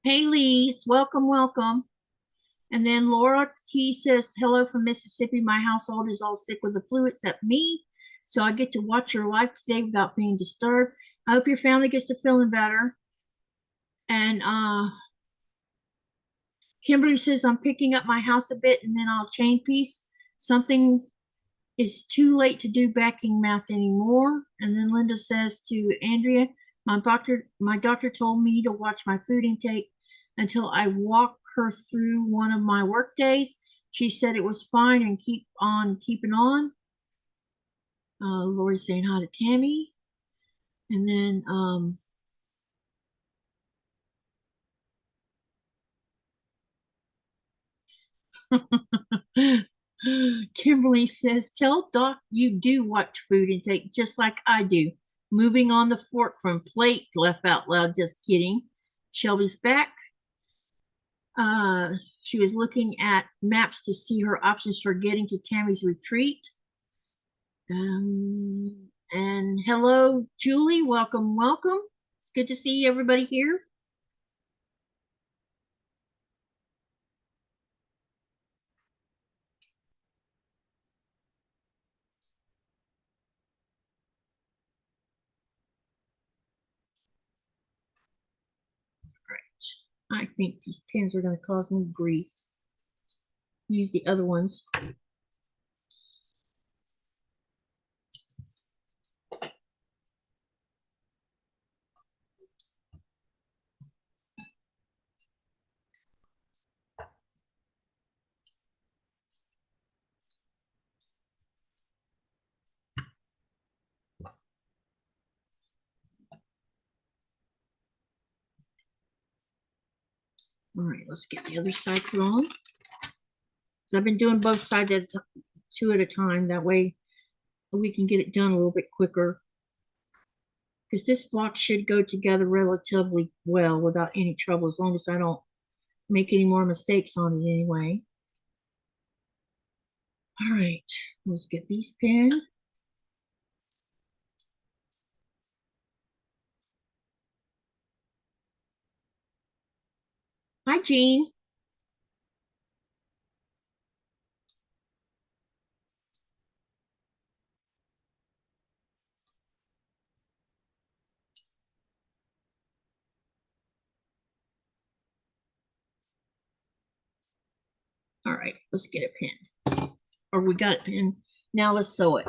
Hey, Lise, welcome, welcome. And then Laura Key says, hello from Mississippi. My household is all sick with the flu except me. So I get to watch your live today without being disturbed. I hope your family gets to feeling better. And Kimberly says, I'm picking up my house a bit and then I'll chain piece. Something is too late to do backing math anymore. And then Linda says to Andrea, my doctor told me to watch my food intake until I walk her through one of my work days. She said it was fine and keep on keeping on. Lori's saying hi to Tammy. And then Kimberly says, tell Doc you do watch food intake just like I do. Moving on the fork from plate, laugh out loud, just kidding. Shelby's back. She was looking at maps to see her options for getting to Tammy's retreat. And hello, Julie. Welcome, welcome. It's good to see everybody here. I think these pins are going to cause me grief. Use the other ones. All right, let's get the other side put on. So I've been doing both sides at 2 at a time. That way we can get it done a little bit quicker. Because this block should go together relatively well without any trouble, as long as I don't make any more mistakes on it anyway. All right, let's get these pinned. Hi, Jean. All right, let's get it pinned. Or we got it pinned. Now let's sew it.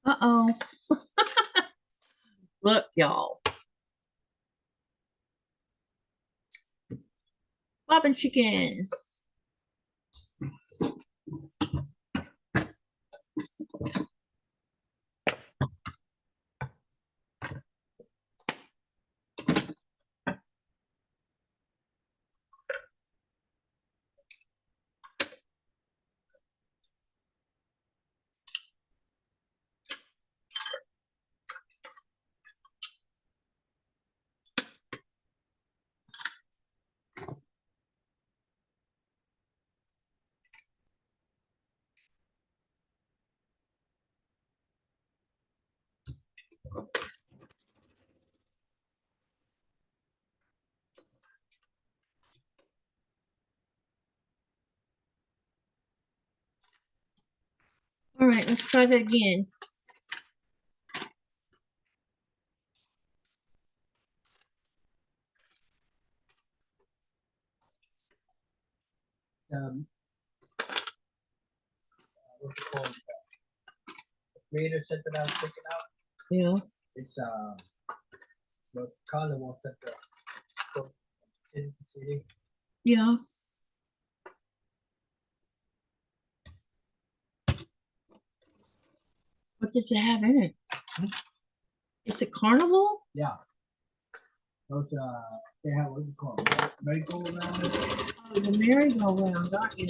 Uh-oh. Look, y'all. Bobbin chicken. All right, let's try that again. What's it called? The creator said that I was picking out. Yeah. It's the color was at the city. Yeah. What does it have in it? It's a carnival? Yeah. Those they have what you call merry-go-round. Oh, the merry-go-round, aren't you?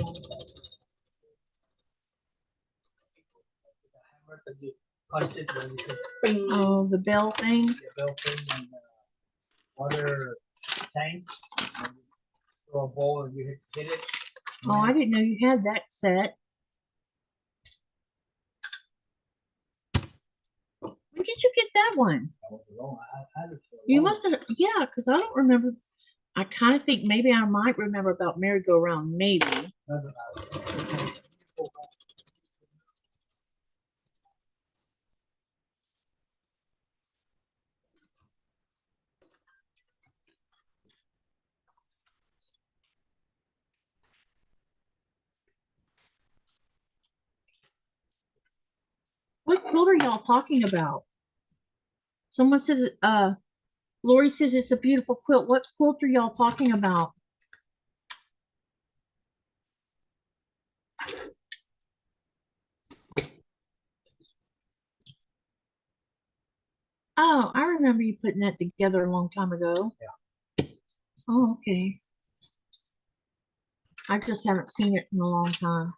Oh, the bell thing? The bell thing and water tank. And you throw a ball and you hit it. Oh, I didn't know you had that set. When did you get that one? I had it for a You long must have, yeah, because I don't remember. I kind of think maybe I might remember about merry-go-round, maybe. time. What quilt are y'all talking about? Someone says, Lori says it's a beautiful quilt. What quilt are y'all talking about? Oh, I remember you putting that together a long time ago. Yeah. Oh, okay. I just haven't seen it in a long time.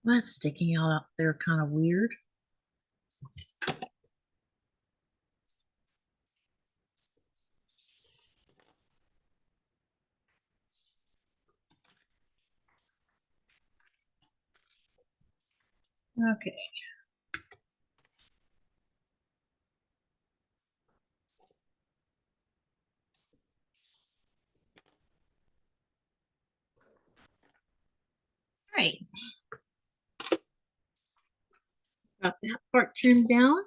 That's sticking out up there kind of weird. Okay. All right. Got that part trimmed down.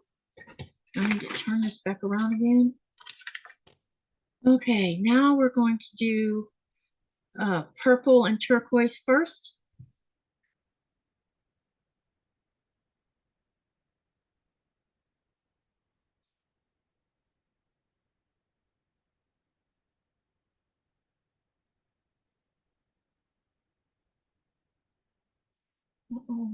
I need to turn this back around again. Okay, now we're going to do purple and turquoise first. Uh-oh.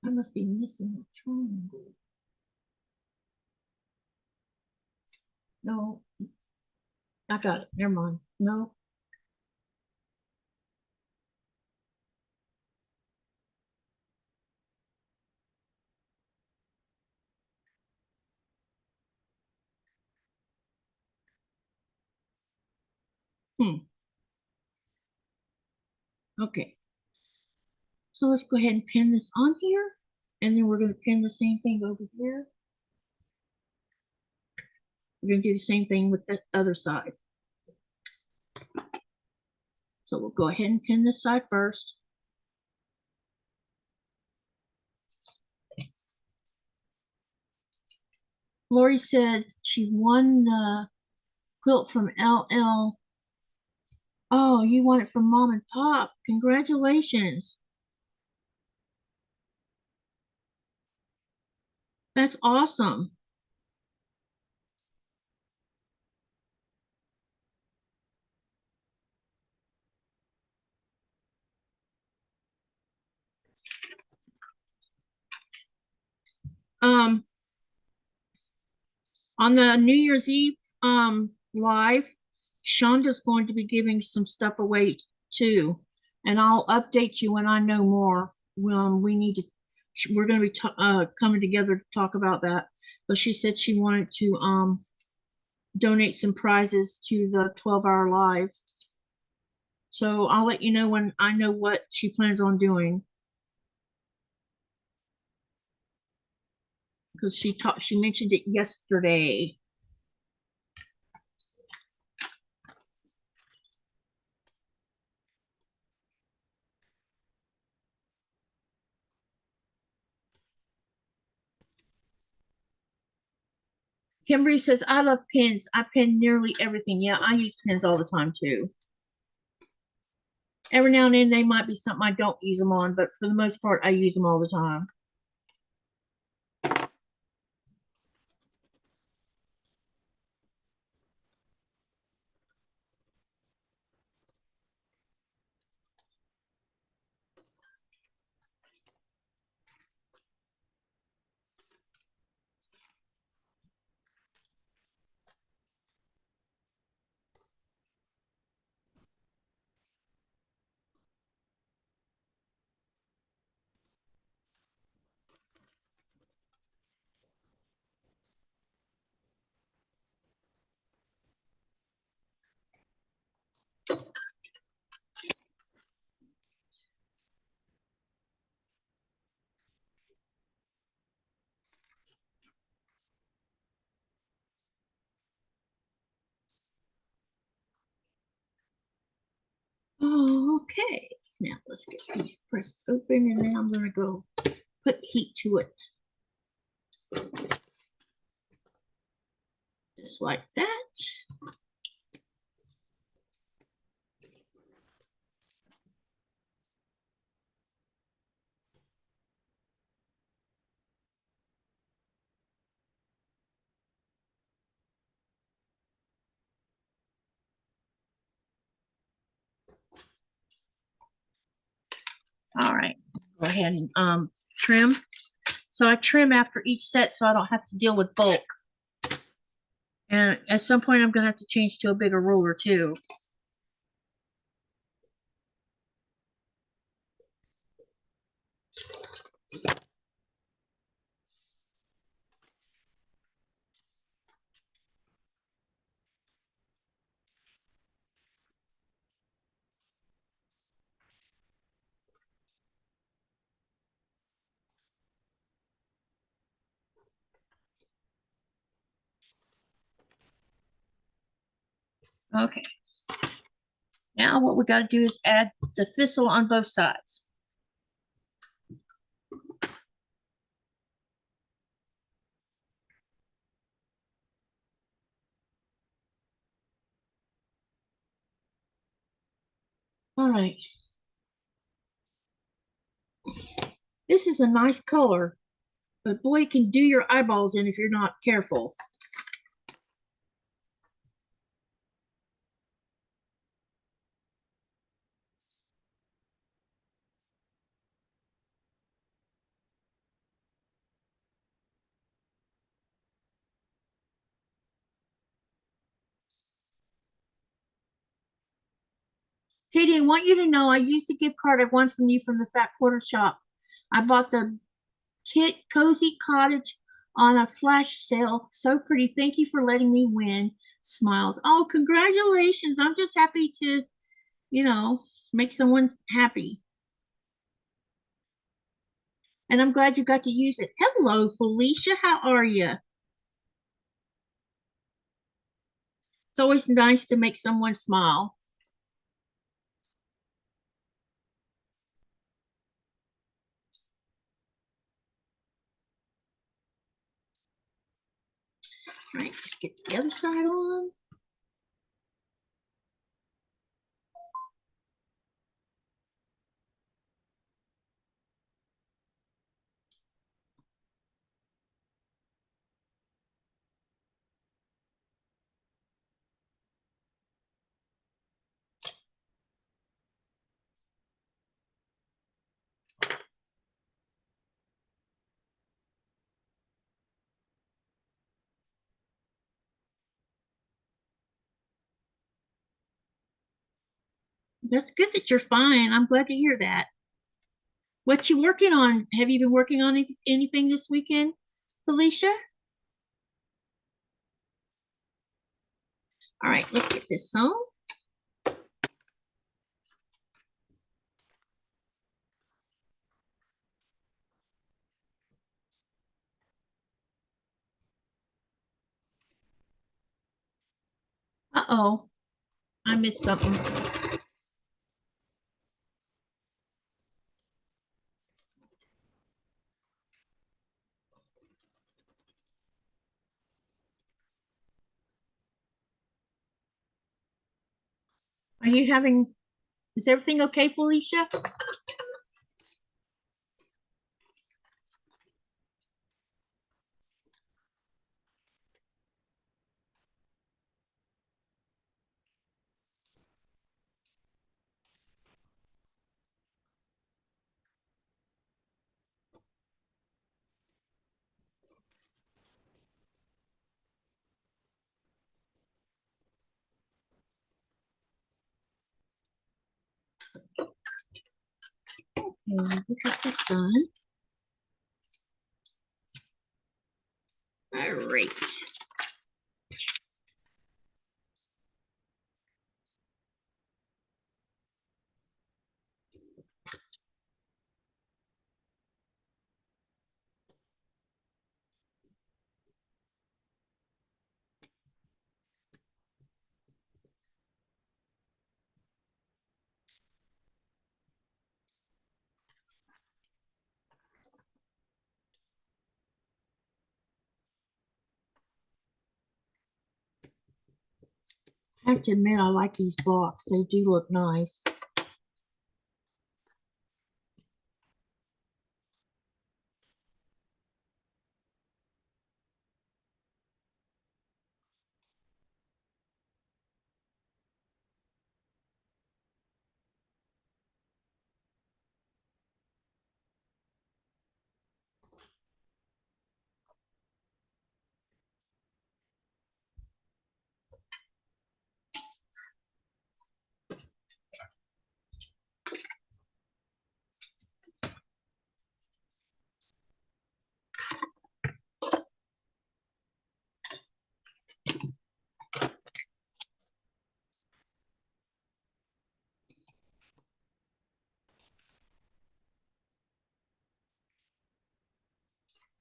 I must be missing a triangle. No, I got it. Never mind. No. Okay. So let's go ahead and pin this on here. And then we're going to pin the same thing over here. We're going to do the same thing with the other side. So we'll go ahead and pin this side first. Lori said she won the quilt from LL. Oh, you won it from Mom and Pop. Congratulations. That's awesome. Um, on the New Year's Eve live, Shonda's going to be giving some stuff away too, and I'll update you when I know more. We need to. We're going to be coming together to talk about that. But she said she wanted to donate some prizes to the 12-hour live. So I'll let you know when I know what she plans on doing. Because she mentioned it yesterday. Kimberly says, I love pins. I pin nearly everything. Yeah, I use pins all the time too. Every now and then they might be something I don't use them on, but for the most part, I use them all the time. Oh, okay. Now let's get these pressed open, and then I'm going to go put heat to it. Just like that. All right, go ahead and trim. So I trim after each set so I don't have to deal with bulk. And at some point I'm gonna have to change to a bigger ruler too. Okay. Now what we gotta do is add the thistle on both sides. All right. This is a nice color, but boy, it can do your eyeballs in if you're not careful. Katie, I want you to know I used a gift card I won from you from the Fat Quarter Shop. I bought the kit Cozy Cottage on a flash sale. So pretty. Thank you for letting me win. Smiles. Oh, congratulations. I'm just happy to, make someone happy. And I'm glad you got to use it. Hello, Felicia. How are you? It's always nice to make someone smile. All right, let's get the other side on. That's good that you're fine. I'm glad to hear that. What you working on? Have you been working on anything this weekend, Felicia? All right, let's get this sewn. Uh-oh, I missed something. Are you having, is everything okay, Felicia? Okay, we got this done. All right. I have to admit, I like these blocks. They do look nice.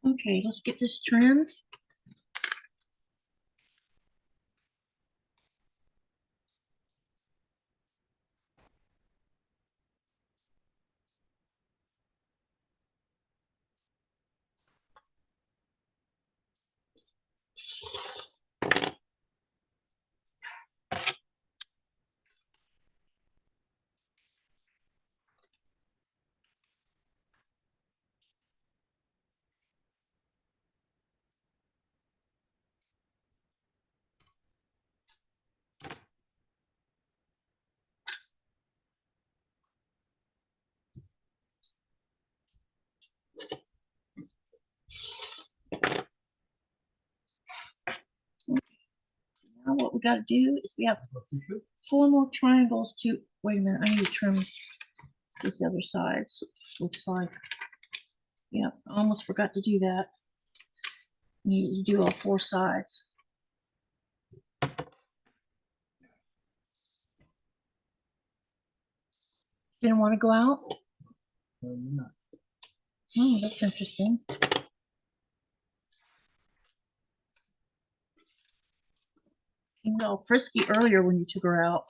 Okay, let's get this trimmed. Now what we got to do is we have 4 more triangles to, wait a minute, I need to trim this other side. So looks like, yeah, I almost forgot to do that. You do all 4 sides. Didn't want to go out? No, you're not. Oh, that's interesting. You got all frisky earlier when you took her out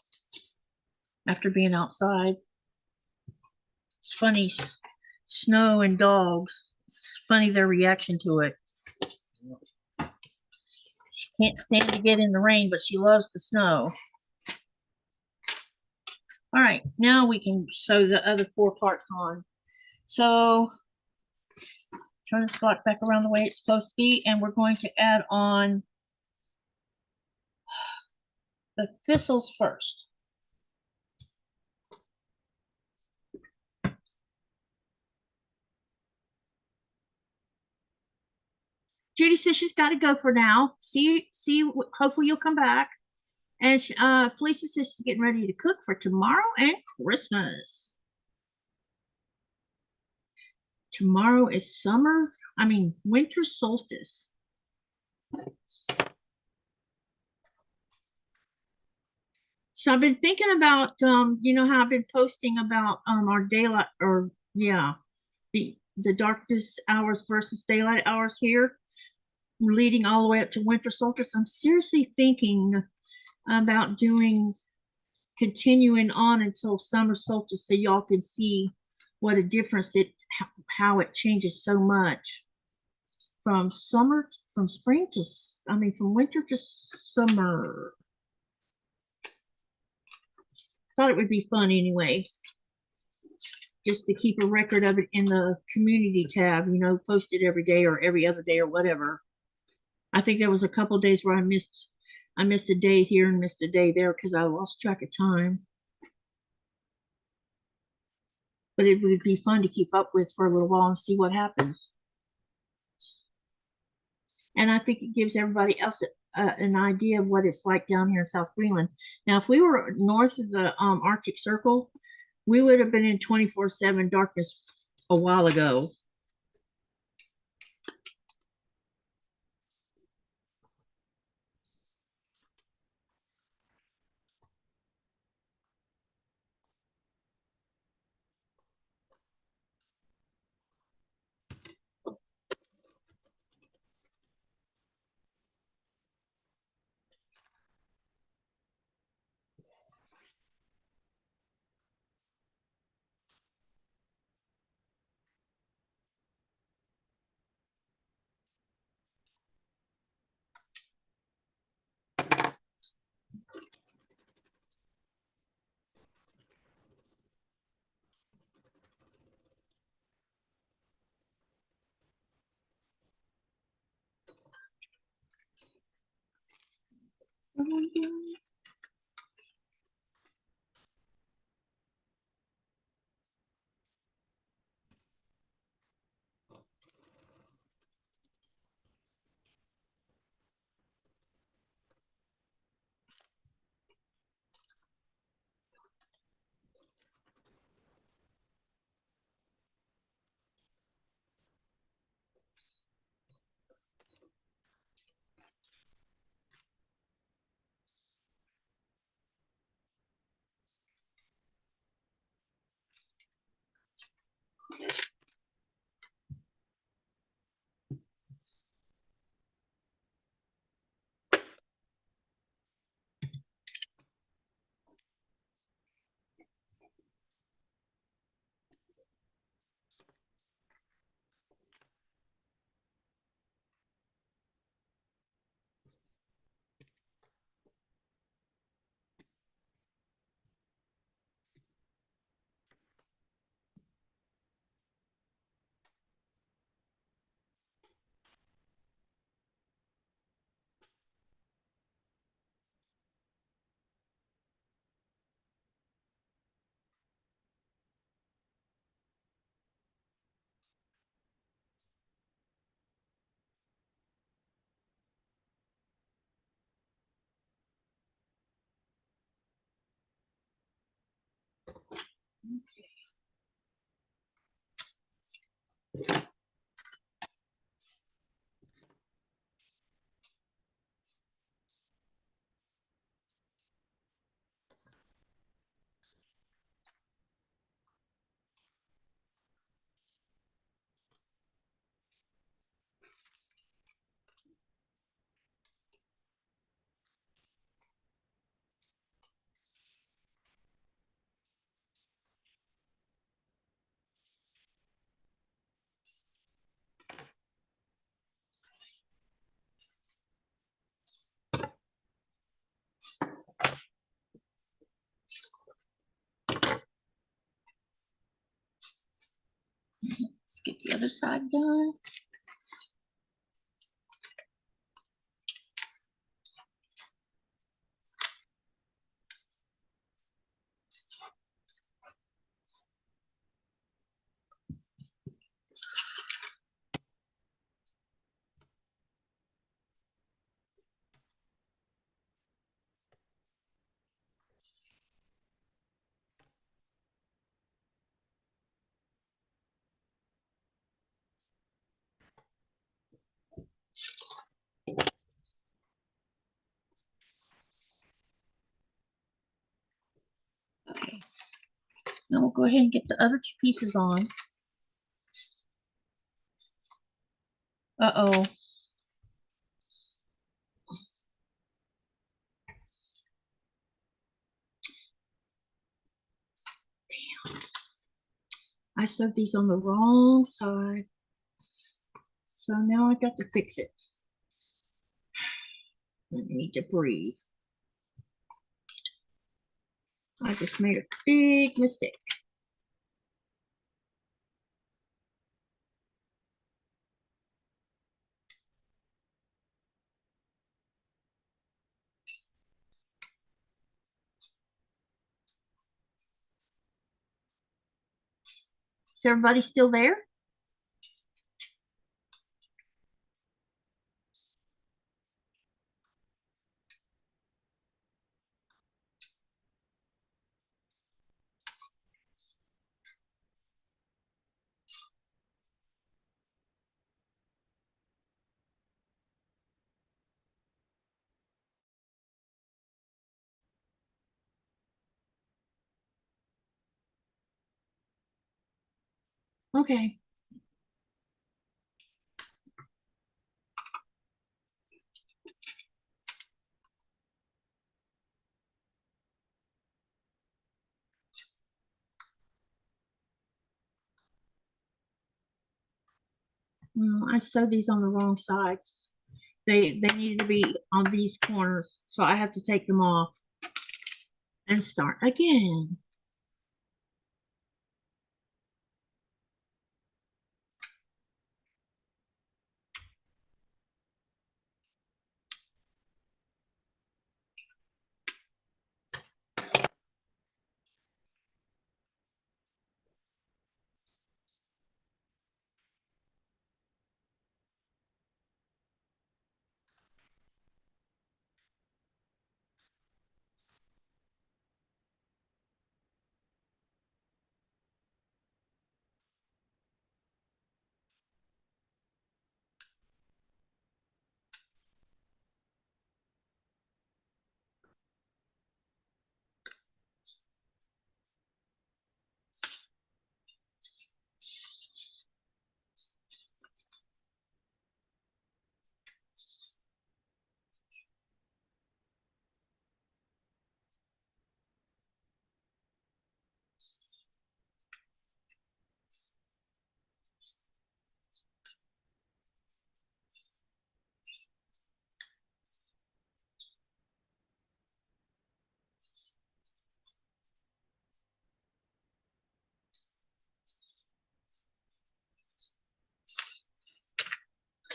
after being outside. It's funny, snow and dogs. It's funny their reaction to it. She can't stand to get in the rain, but she loves the snow. All right, now we can sew the other 4 parts on. So turn the spot back around the way it's supposed to be, and we're going to add on the thistles first. Judy says she's got to go for now. See, hopefully you'll come back. And Felicia says she's getting ready to cook for tomorrow and Christmas. Tomorrow is winter solstice. So I've been thinking about, you know how I've been posting about our daylight, or yeah, the darkest hours versus daylight hours here, leading all the way up to winter solstice. I'm seriously thinking about continuing on until summer solstice, so y'all can see what a difference how it changes so much from spring to, from winter to summer. Thought it would be fun anyway, just to keep a record of it in the community tab, you know, post it every day or every other day or whatever. I think there was a couple days where I missed a day here and missed a day there because I lost track of time. But it would be fun to keep up with for a little while and see what happens. And I think it gives everybody else an idea of what it's like down here in South Greenland. Now, if we were north of the Arctic Circle, we would have been in 24/7 darkness a while ago. other side done. Okay. Now we'll go ahead and get the other two pieces on. Uh-oh. Damn. I sewed these on the wrong side. So now I got to fix it. I need to breathe. I just made a big mistake. Is everybody still there? Okay. I sewed these on the wrong sides. They needed to be on these corners, so I have to take them off and start again.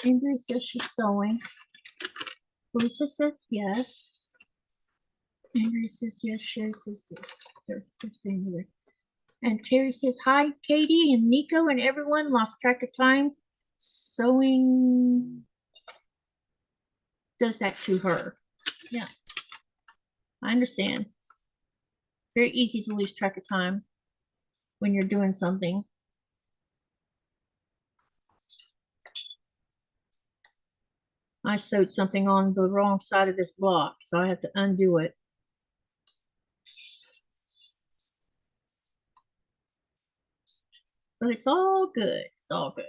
Andrea says she's sewing. Lisa says yes. Andrea says yes. Sherry says yes. They're saying it. And Terry says hi, Katie and Nico and everyone. Lost track of time. Sewing does that to her. Yeah, I understand. Very easy to lose track of time when you're doing something. I sewed something on the wrong side of this block, so I have to undo it. But it's all good. It's all good.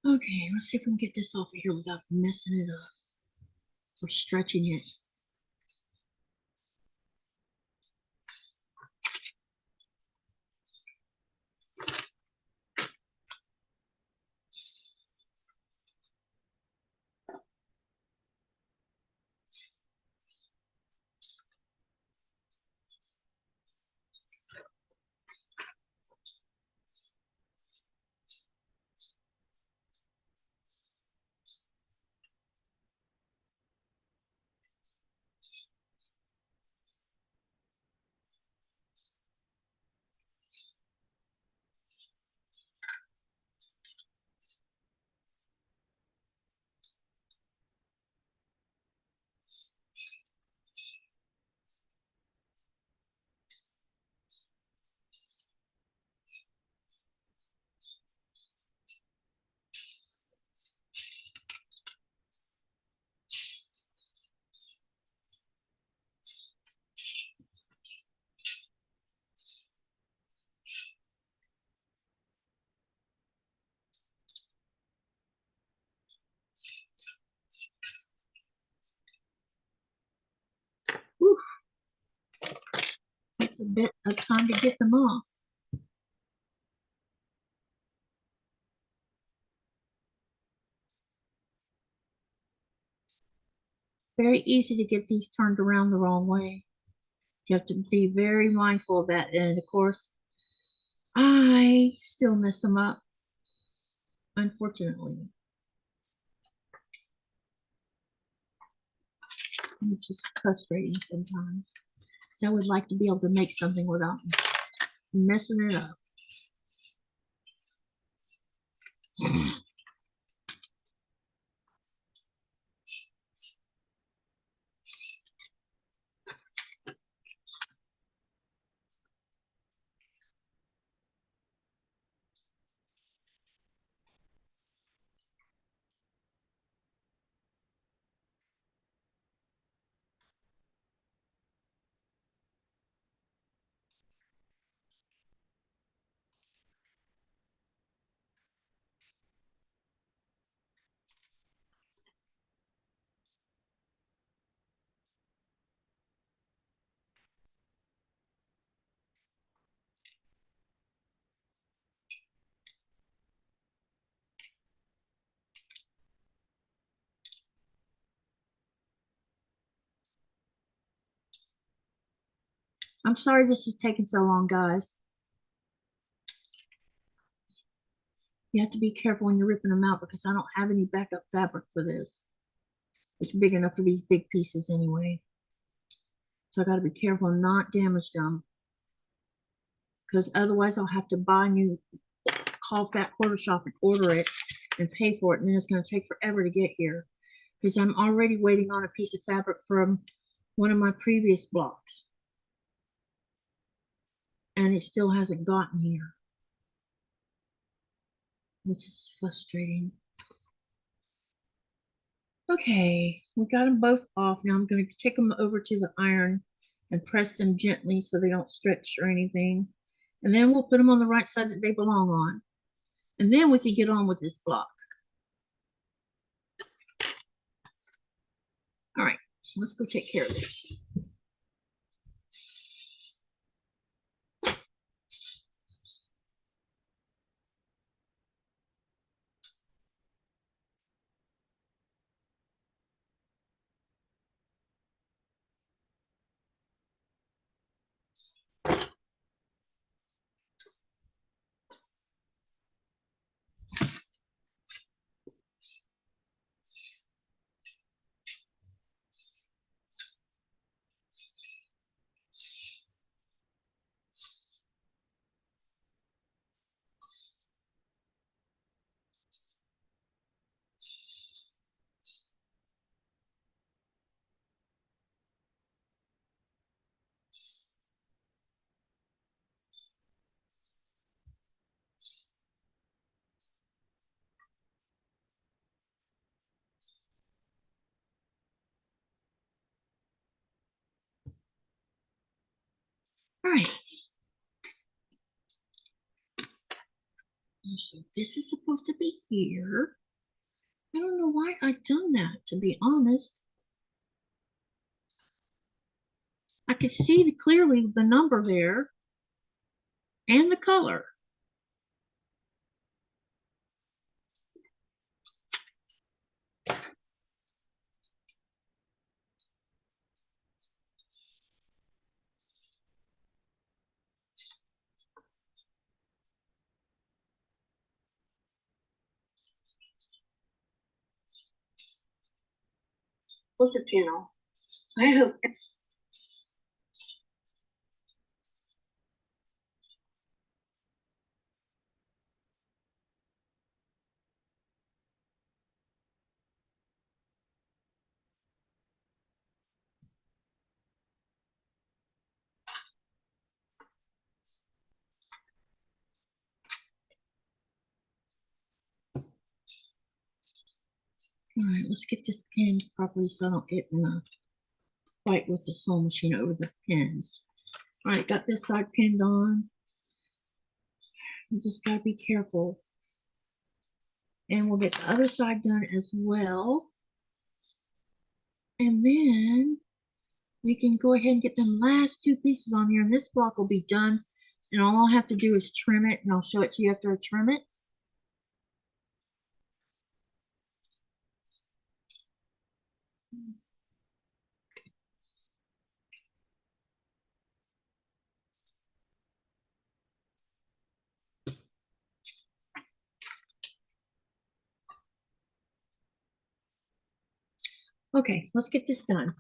Okay, let's see if we can get this off of here without messing it up or stretching it. Whew, takes a bit of time to get them off. Very easy to get these turned around the wrong way. You have to be very mindful of that. And of course, I still mess them up, unfortunately. It's just frustrating sometimes. So I would like to be able to make something without messing it up. I'm sorry this is taking so long, guys. You have to be careful when you're ripping them out because I don't have any backup fabric for this. It's big enough for these big pieces anyway. So I got to be careful and not damage them because otherwise I'll have to buy new, call Fat Quarter Shop and order it and pay for it. And then it's going to take forever to get here because I'm already waiting on a piece of fabric from one of my previous blocks. And it still hasn't gotten here, which is frustrating. Okay, we got them both off. Now I'm going to take them over to the iron and press them gently so they don't stretch or anything. And then we'll put them on the right side that they belong on. And then we can get on with this block. All right, let's go take care of this. All right. So this is supposed to be here. I don't know why I've done that, to be honest. I could see clearly the number there and the color. What's the channel? I hope. All right, let's get this pinned properly so I don't get in a fight with the sewing machine over the pins. All right, got this side pinned on. You just gotta be careful. And we'll get the other side done as well. And then we can go ahead and get the last two pieces on here, and this block will be done. And all I'll have to do is trim it, and I'll show it to you after I trim it. Okay, let's get this done.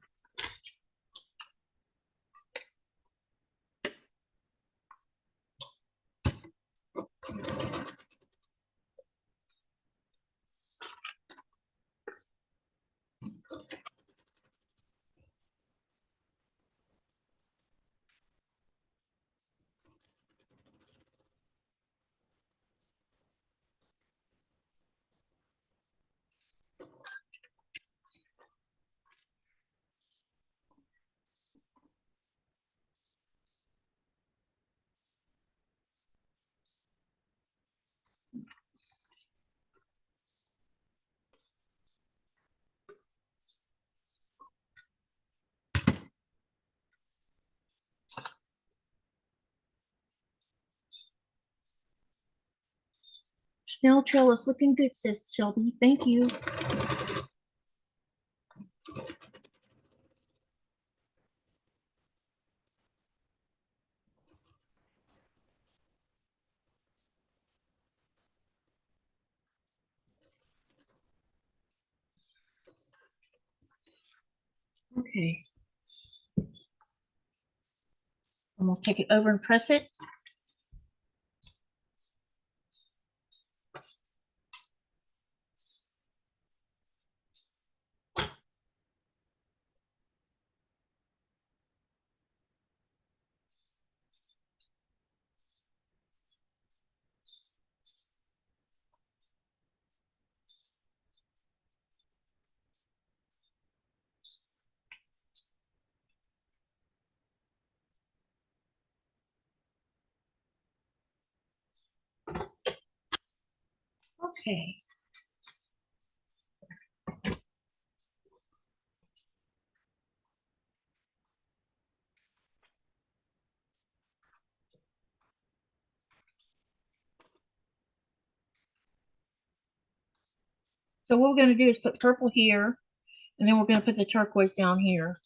Snail trail is looking good, says Shelby. Thank you. Okay. And we'll take it over and press it. Okay. So what we're going to do is put purple here, and then we're going to put the turquoise down here.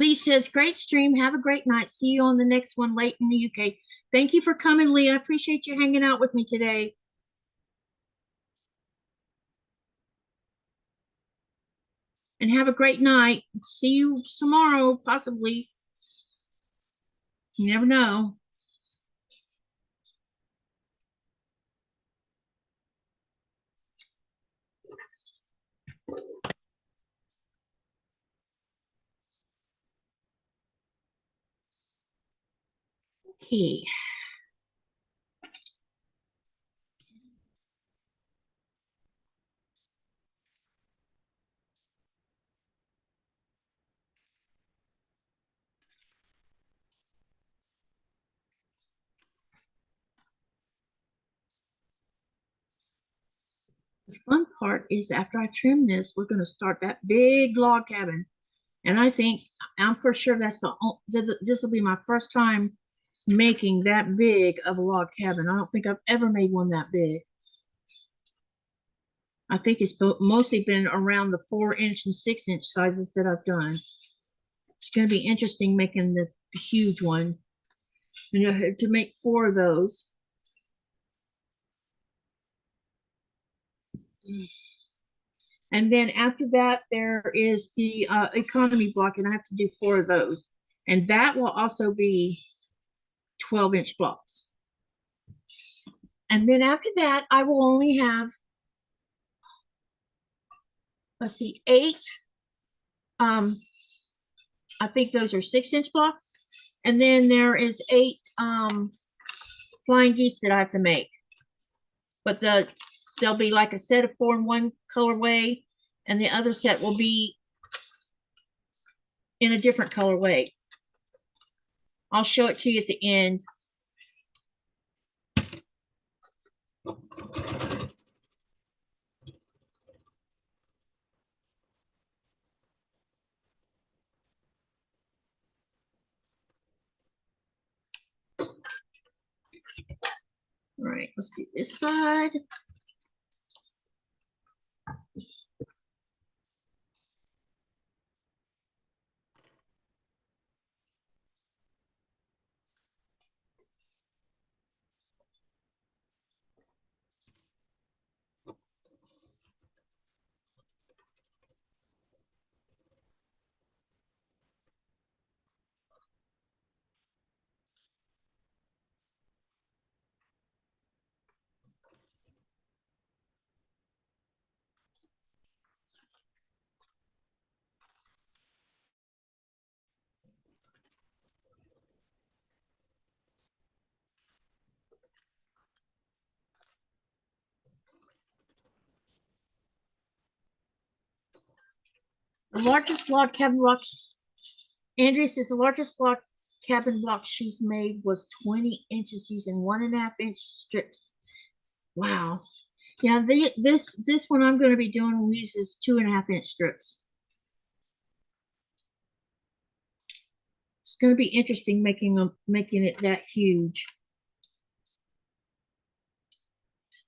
Lee says, great stream. Have a great night. See you on the next one late in the UK. Thank you for coming, Lee. I appreciate you hanging out with me today. And have a great night. See you tomorrow, possibly. You never know. Okay. The fun part is after I trim this, we're going to start that big log cabin. And I'm for sure this will be my first time making that big of a log cabin. I don't think I've ever made one that big. I think it's mostly been around the 4-inch and 6-inch sizes that I've done. It's going to be interesting making the huge one. You know, to make 4 of those. And then after that, there is the economy block, and I have to do 4 of those. And that will also be 12-inch blocks. And then after that, I will only have, let's see, 8. I think those are 6-inch blocks. And then there is 8 flying geese that I have to make. But there'll be like a set of 4 in one colorway, and the other set will be in a different colorway. I'll show it to you at the end. All right, let's do this side. The largest log cabin blocks, Andrea says the largest log cabin block she's made was 20 inches using 1.5-inch strips. Wow. Yeah, this one I'm going to be doing uses 2.5-inch strips. It's going to be interesting making it that huge.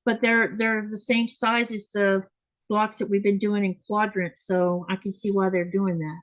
But they're the same size as the blocks that we've been doing in quadrants, so I can see why they're doing that.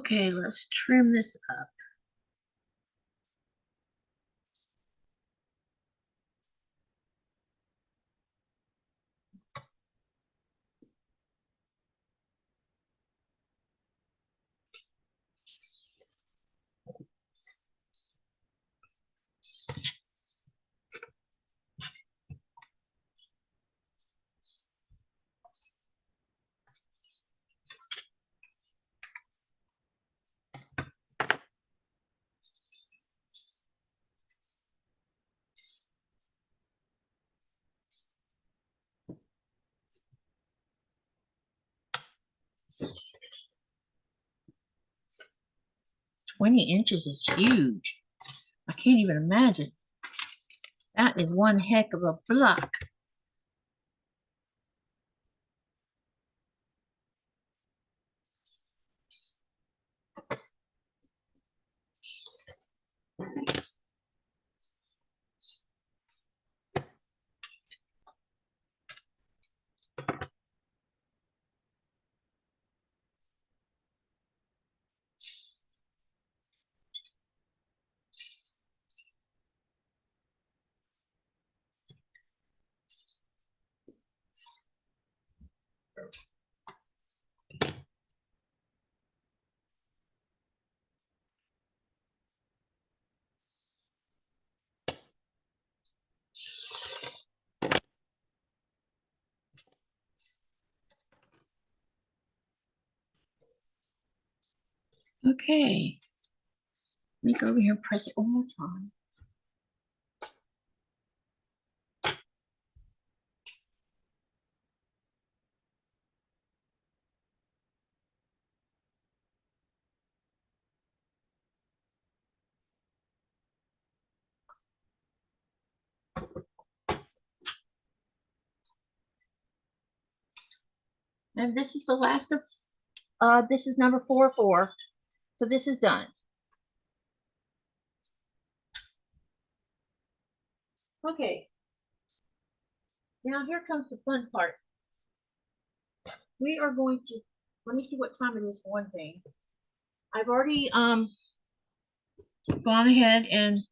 Okay, let's trim this up. $20 is huge. I can't even imagine. That is one heck of a block. Okay. Let me go over here and press it one more time. And this is the last of, this is number 4. So this is done. Okay. Now here comes the fun part. We are going to, let me see what time it is for one thing. I've already gone ahead and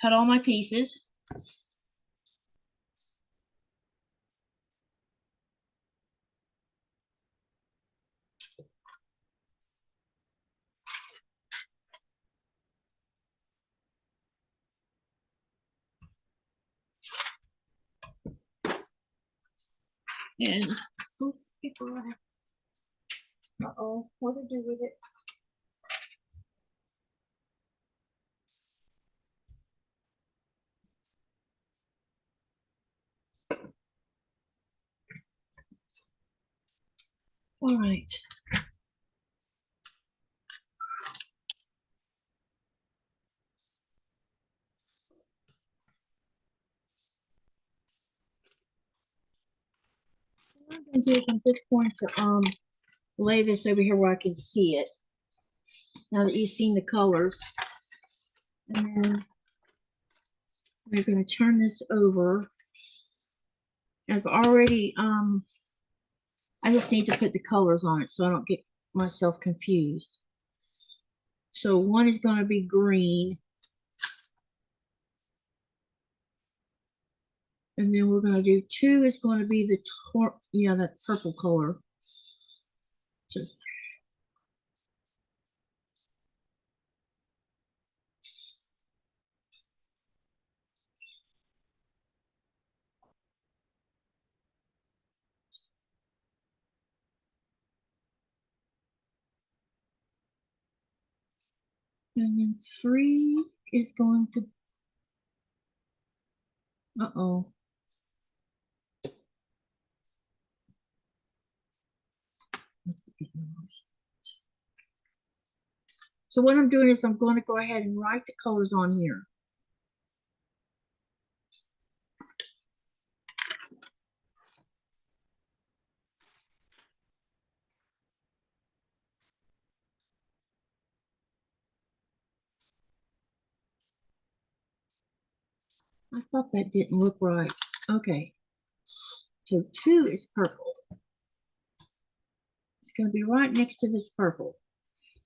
cut all my pieces. And those people are, uh-oh, what to do with it? All right. What I'm going to do is I'm just going to lay this over here where I can see it. Now that you've seen the colors. And then we're going to turn this over. I've already, I just need to put the colors on it so I don't get myself confused. So one is going to be green. And then we're going to do 2 is going to be the, that purple color. So, and then 3 is going to, uh-oh. So what I'm doing is I'm going to go ahead and write the colors on here. I thought that didn't look right. Okay. So 2 is purple. It's going to be right next to this purple.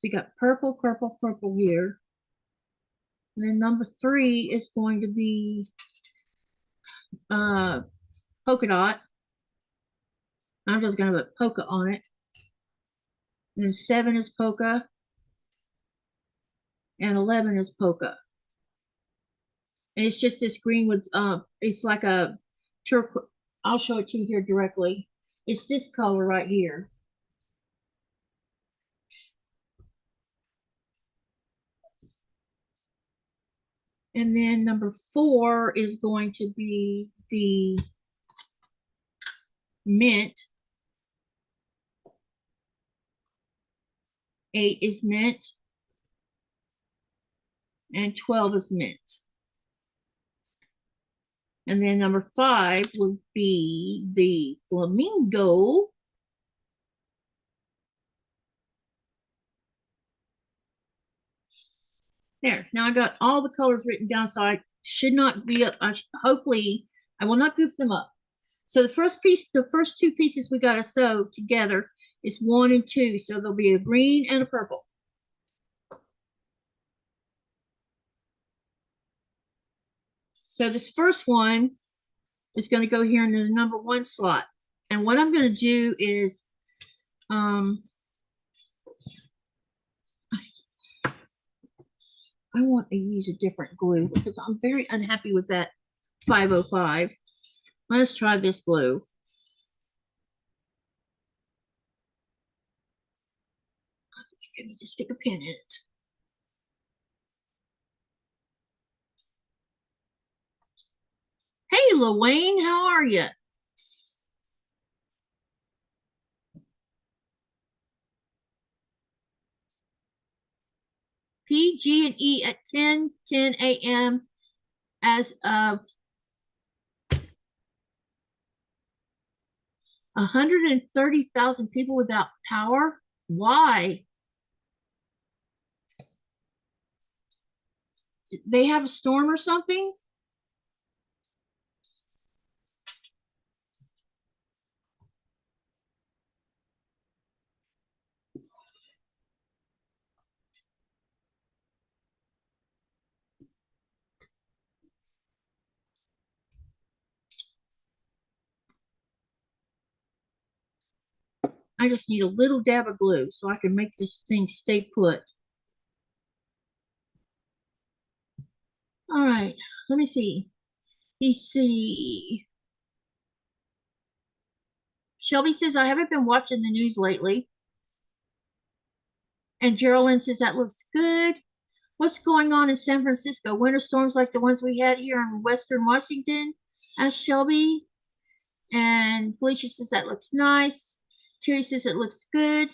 We got purple, purple, purple here. And then number 3 is going to be polka dot. I'm just going to put polka on it. And then 7 is polka. And 11 is polka. And it's just this green with, it's like a turquoise. I'll show it to you here directly. It's this color right here. And then number 4 is going to be the mint. 8 is mint. And 12 is mint. And then number 5 would be the flamingo. There, now I got all the colors written down, so I should not be, hopefully, I will not goof them up. So the first piece, the first 2 pieces we got to sew together is 1 and 2. So there'll be a green and a purple. So this first one is going to go here into the number 1 slot. And what I'm going to do is, I want to use a different glue because I'm very unhappy with that 505. Let's try this glue. I need to stick a pin in it. Hey, Lawayne, how are you? PG&E at 10 a.m. as of 130,000 people without power. Why? Did they have a storm or something? I just need a little dab of glue so I can make this thing stay put. All right, let me see. Let's see. Shelby says, I haven't been watching the news lately. And Geraldine says, that looks good. What's going on in San Francisco? Winter storms like the ones we had here in Western Washington? Asked Shelby. And Felicia says, that looks nice. Terry says, it looks good.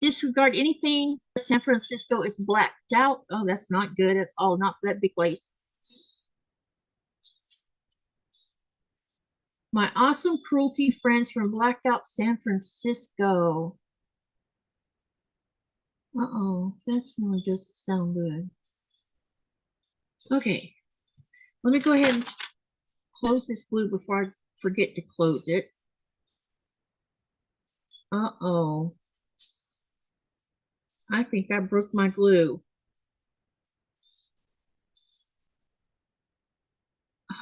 Disregard anything. San Francisco is blacked out. Oh, that's not good at all. Not for that big place. My awesome cruelty friends from blacked out San Francisco. Uh-oh, that really doesn't sound good. Okay, let me go ahead and close this glue before I forget to close it. Uh-oh. I think I broke my glue. Oh,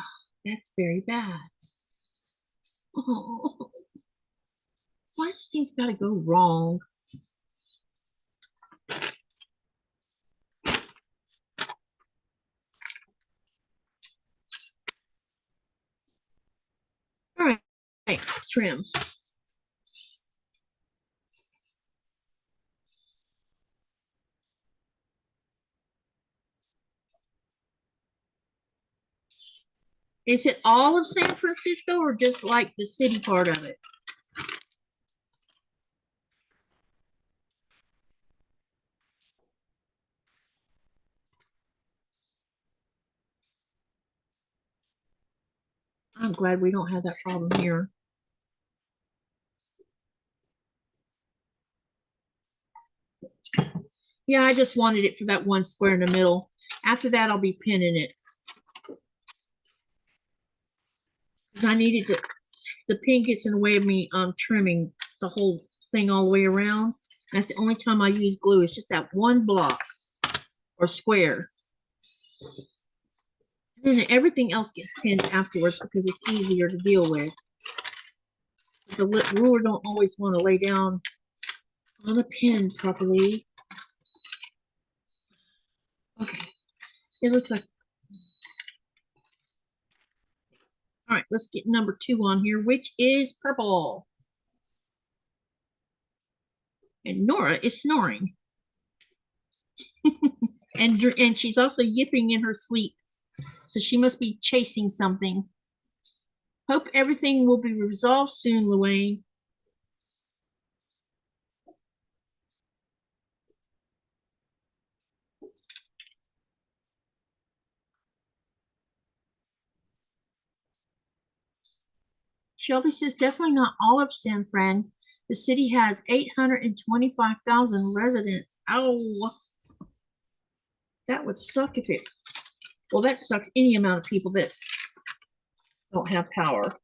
that's very bad. Oh, why does things gotta go wrong? All right, trim. Is it all of San Francisco or just like the city part of it? I'm glad we don't have that problem here. Yeah, I just wanted it for that one square in the middle. After that, I'll be pinning it. Because I needed to, the pin gets in the way of me trimming the whole thing all the way around. That's the only time I use glue. It's just that one block or square. And then everything else gets pinned afterwards because it's easier to deal with. The ruler don't always want to lay down on a pin properly. Okay, it looks like. All right, let's get number 2 on here, which is purple. And Nora is snoring. and she's also yipping in her sleep. So she must be chasing something. Hope everything will be resolved soon, Luane. Shelby says, definitely not all of San Fran. The city has 825,000 residents. Ow. That would suck if it, well, that sucks any amount of people that don't have power.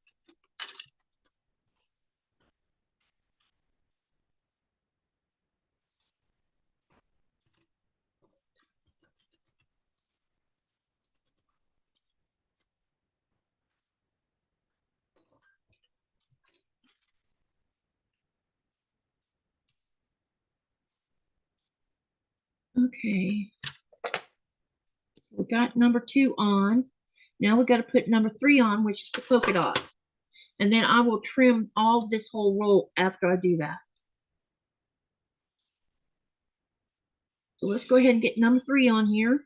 Okay. We got number 2 on. Now we got to put number 3 on, which is the polka dot. And then I will trim all this whole roll after I do that. So let's go ahead and get number 3 on here.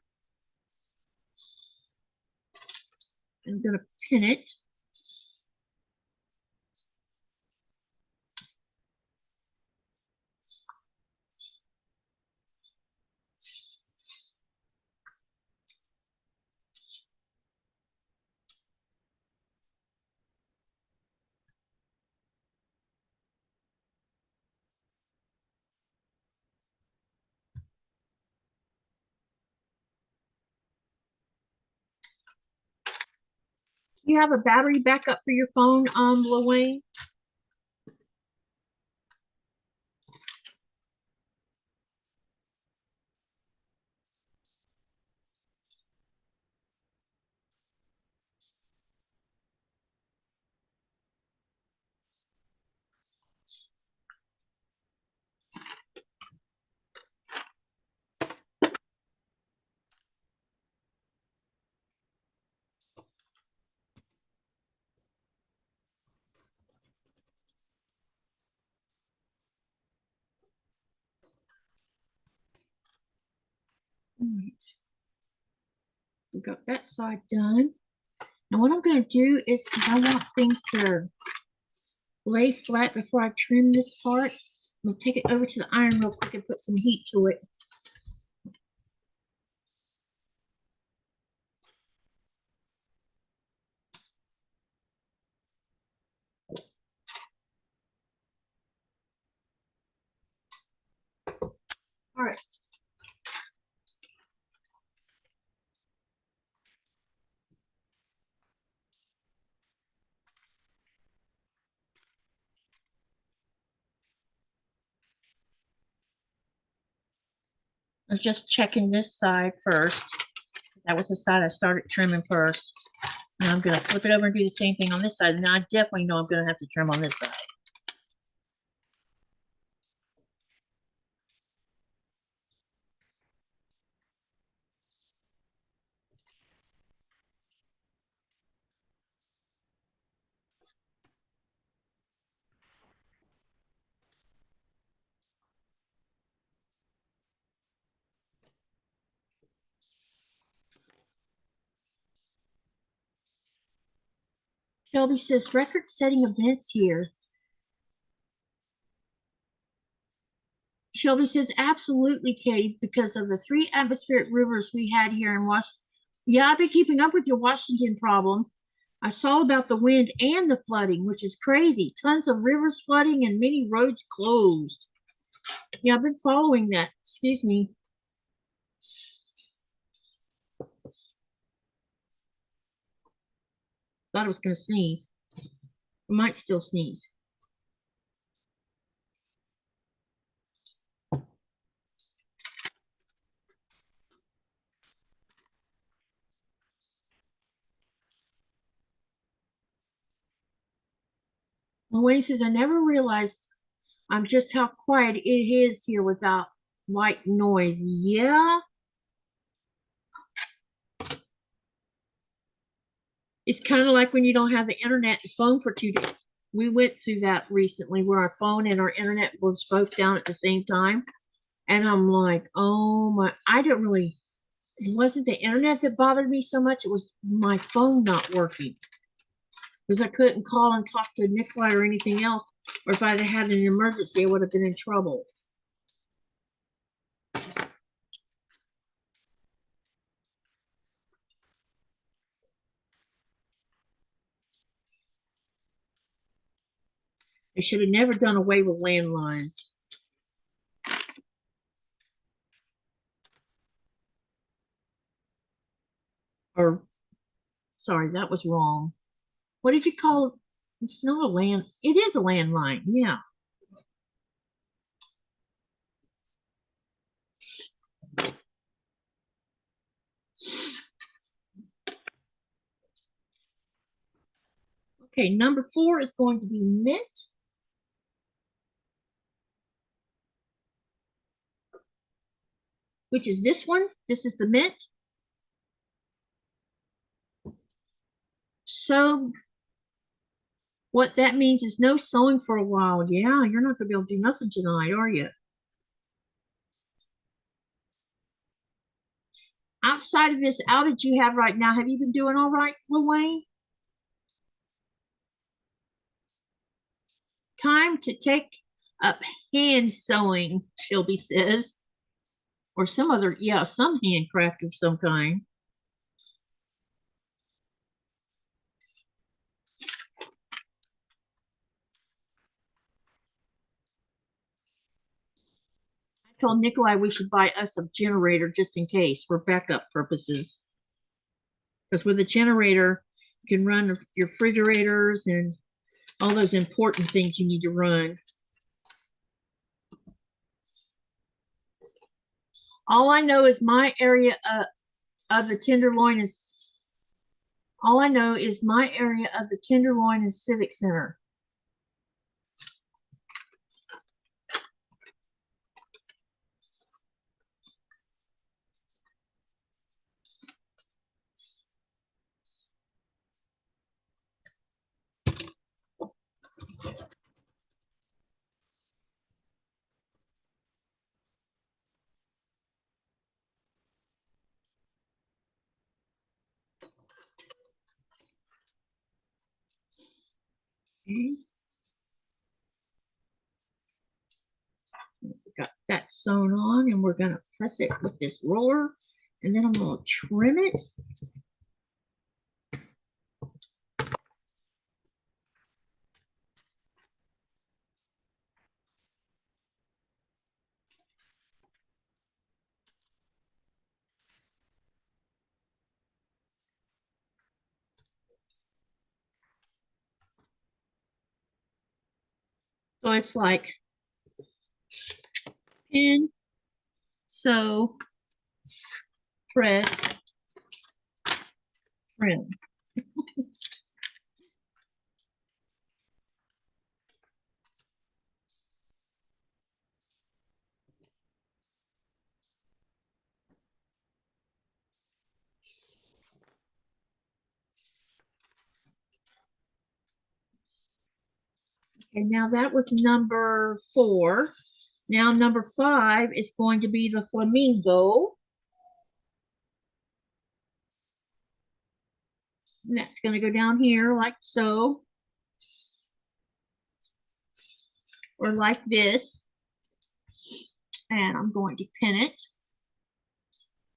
I'm going to pin it. You have a battery backup for your phone, Luane? All right. We got that side done. Now what I'm going to do is, I want things to lay flat before I trim this part. I'm going to take it over to the iron real quick and put some heat to it. All right. I was just checking this side first. That was the side I started trimming first. And I'm going to flip it over and do the same thing on this side. Now I definitely know I'm going to have to trim on this side. Shelby says record-setting events here. Shelby says absolutely, Katie, because of the 3 atmospheric rivers we had here in Washington. Yeah, I've been keeping up with your Washington problem. I saw about the wind and the flooding, which is crazy. Tons of rivers flooding and many roads closed. Yeah, I've been following that. Excuse me. Thought I was going to sneeze. I might still sneeze. Wayne says, I never realized just how quiet it is here without white noise. Yeah. It's kind of like when you don't have the internet and phone for 2 days. We went through that recently where our phone and our internet was both down at the same time. And I'm like, oh my, I didn't really, it wasn't the internet that bothered me so much. It was my phone not working. Because I couldn't call and talk to Nikolai or anything else. Or if I'd had an emergency, I would have been in trouble. They should have never done away with landlines. Or, sorry, that was wrong. What did you call it? It's not a land, it is a landline, yeah. Okay, number 4 is going to be mint. Which is this one. This is the mint. So what that means is no sewing for a while. Yeah, you're not going to be able to do nothing tonight, are you? Outside of this outage you have right now, have you been doing all right, Wayne? Time to take up hand sewing, Shelby says. Or some other, yeah, some handcraft of some kind. I told Nikolai we should buy us a generator just in case for backup purposes. Because with a generator, you can run your refrigerators and all those important things you need to run. All I know is my area of the Tenderloin is, all I know is my area of the Tenderloin is Civic Center. Okay. Got that sewn on, and we're going to press it with this roller, and then I'm going to trim it. So it's like pin, sew, press, trim. And now that was number 4. Now number 5 is going to be the flamingo. And that's going to go down here like so. Or like this. And I'm going to pin it.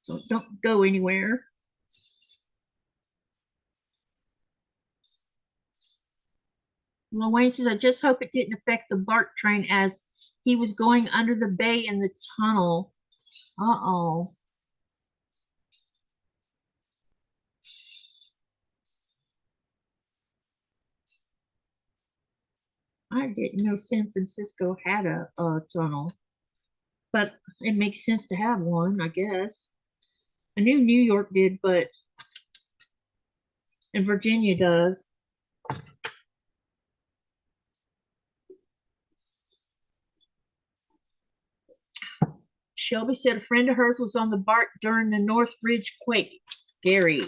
So don't go anywhere. Wayne says, I just hope it didn't affect the BART train as he was going under the bay in the tunnel. Uh-oh. I didn't know San Francisco had a tunnel. But it makes sense to have one, I guess. I knew New York did, but and Virginia does. Shelby said a friend of hers was on the bark during the North Ridge quake. Scary.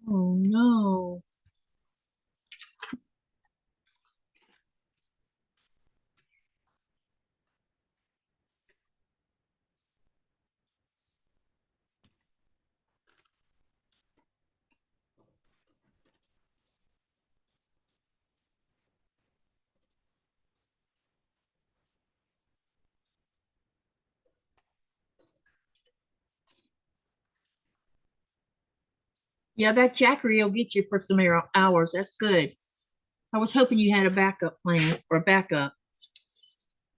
Oh no. Yeah, that jackery will get you for some hours. That's good. I was hoping you had a backup plan or backup.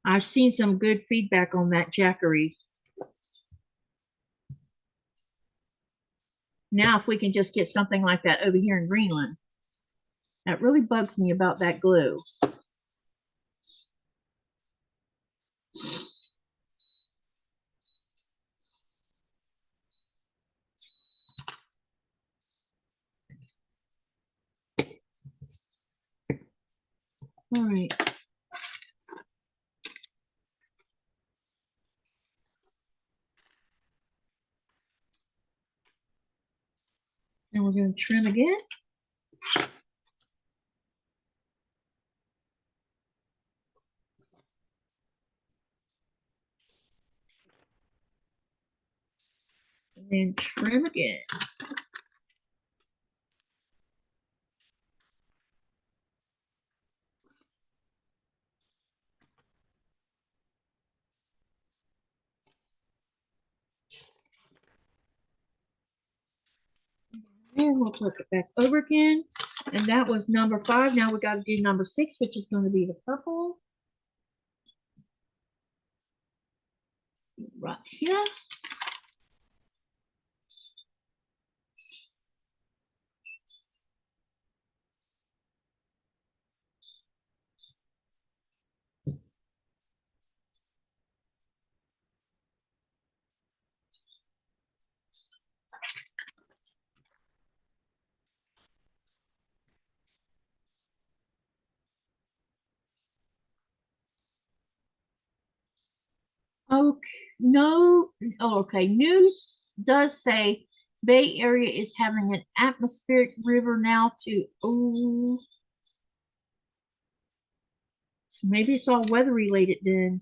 I've seen some good feedback on that jackery. Now, if we can just get something like that over here in Greenland, that really bugs me about that glue. All right. And we're going to trim again. And then trim again. And we'll flip it back over again. And that was number 5. Now we got to do number 6, which is going to be the purple. Right here. Okay, no, oh, okay. News does say Bay Area is having an atmospheric river now too. Oh, so maybe it's all weather related then.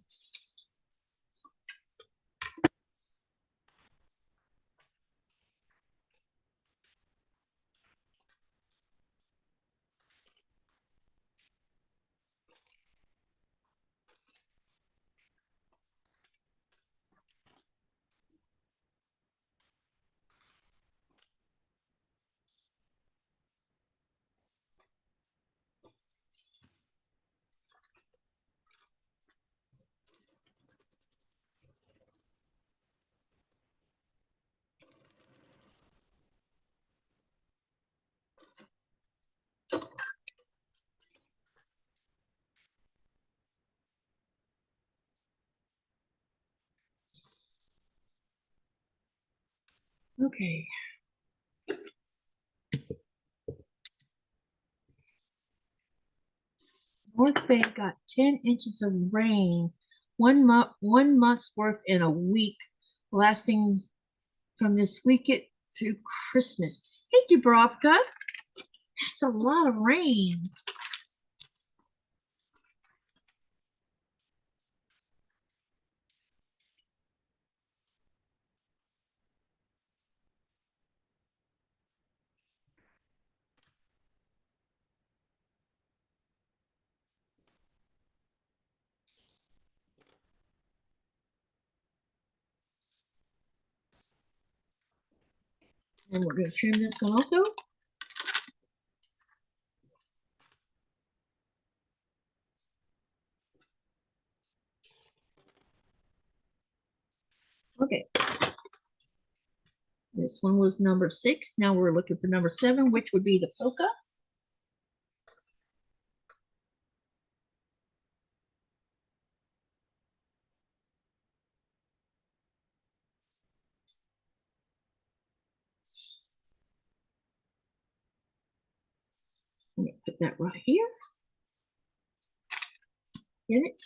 Okay. North Bay got 10 inches of rain, 1 month's worth in a week, lasting from this weekend through Christmas. Hey, Dubrovka, that's a lot of rain. And we're going to trim this one also. Okay. This one was number 6. Now we're looking for number 7, which would be the polka. I'm gonna put that right here. Get it?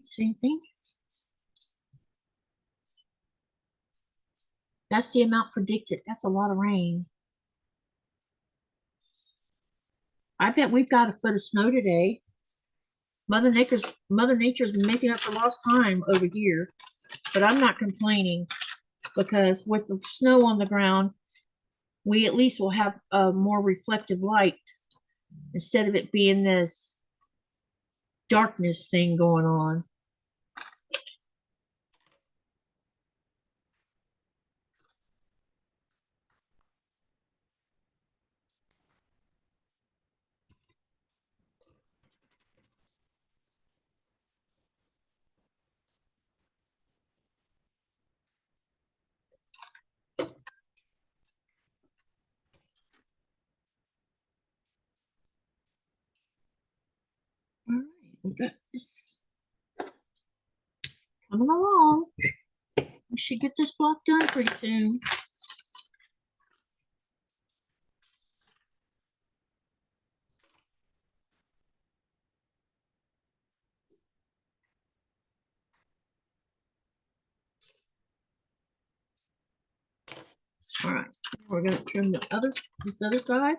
Same thing. That's the amount predicted. That's a lot of rain. I bet we've got a foot of snow today. Mother Nature's making up for lost time over here. But I'm not complaining because with the snow on the ground, we at least will have a more reflective light instead of it being this darkness thing going on. All right, we got this coming along. We should get this block done pretty soon. All right, we're going to trim this other side.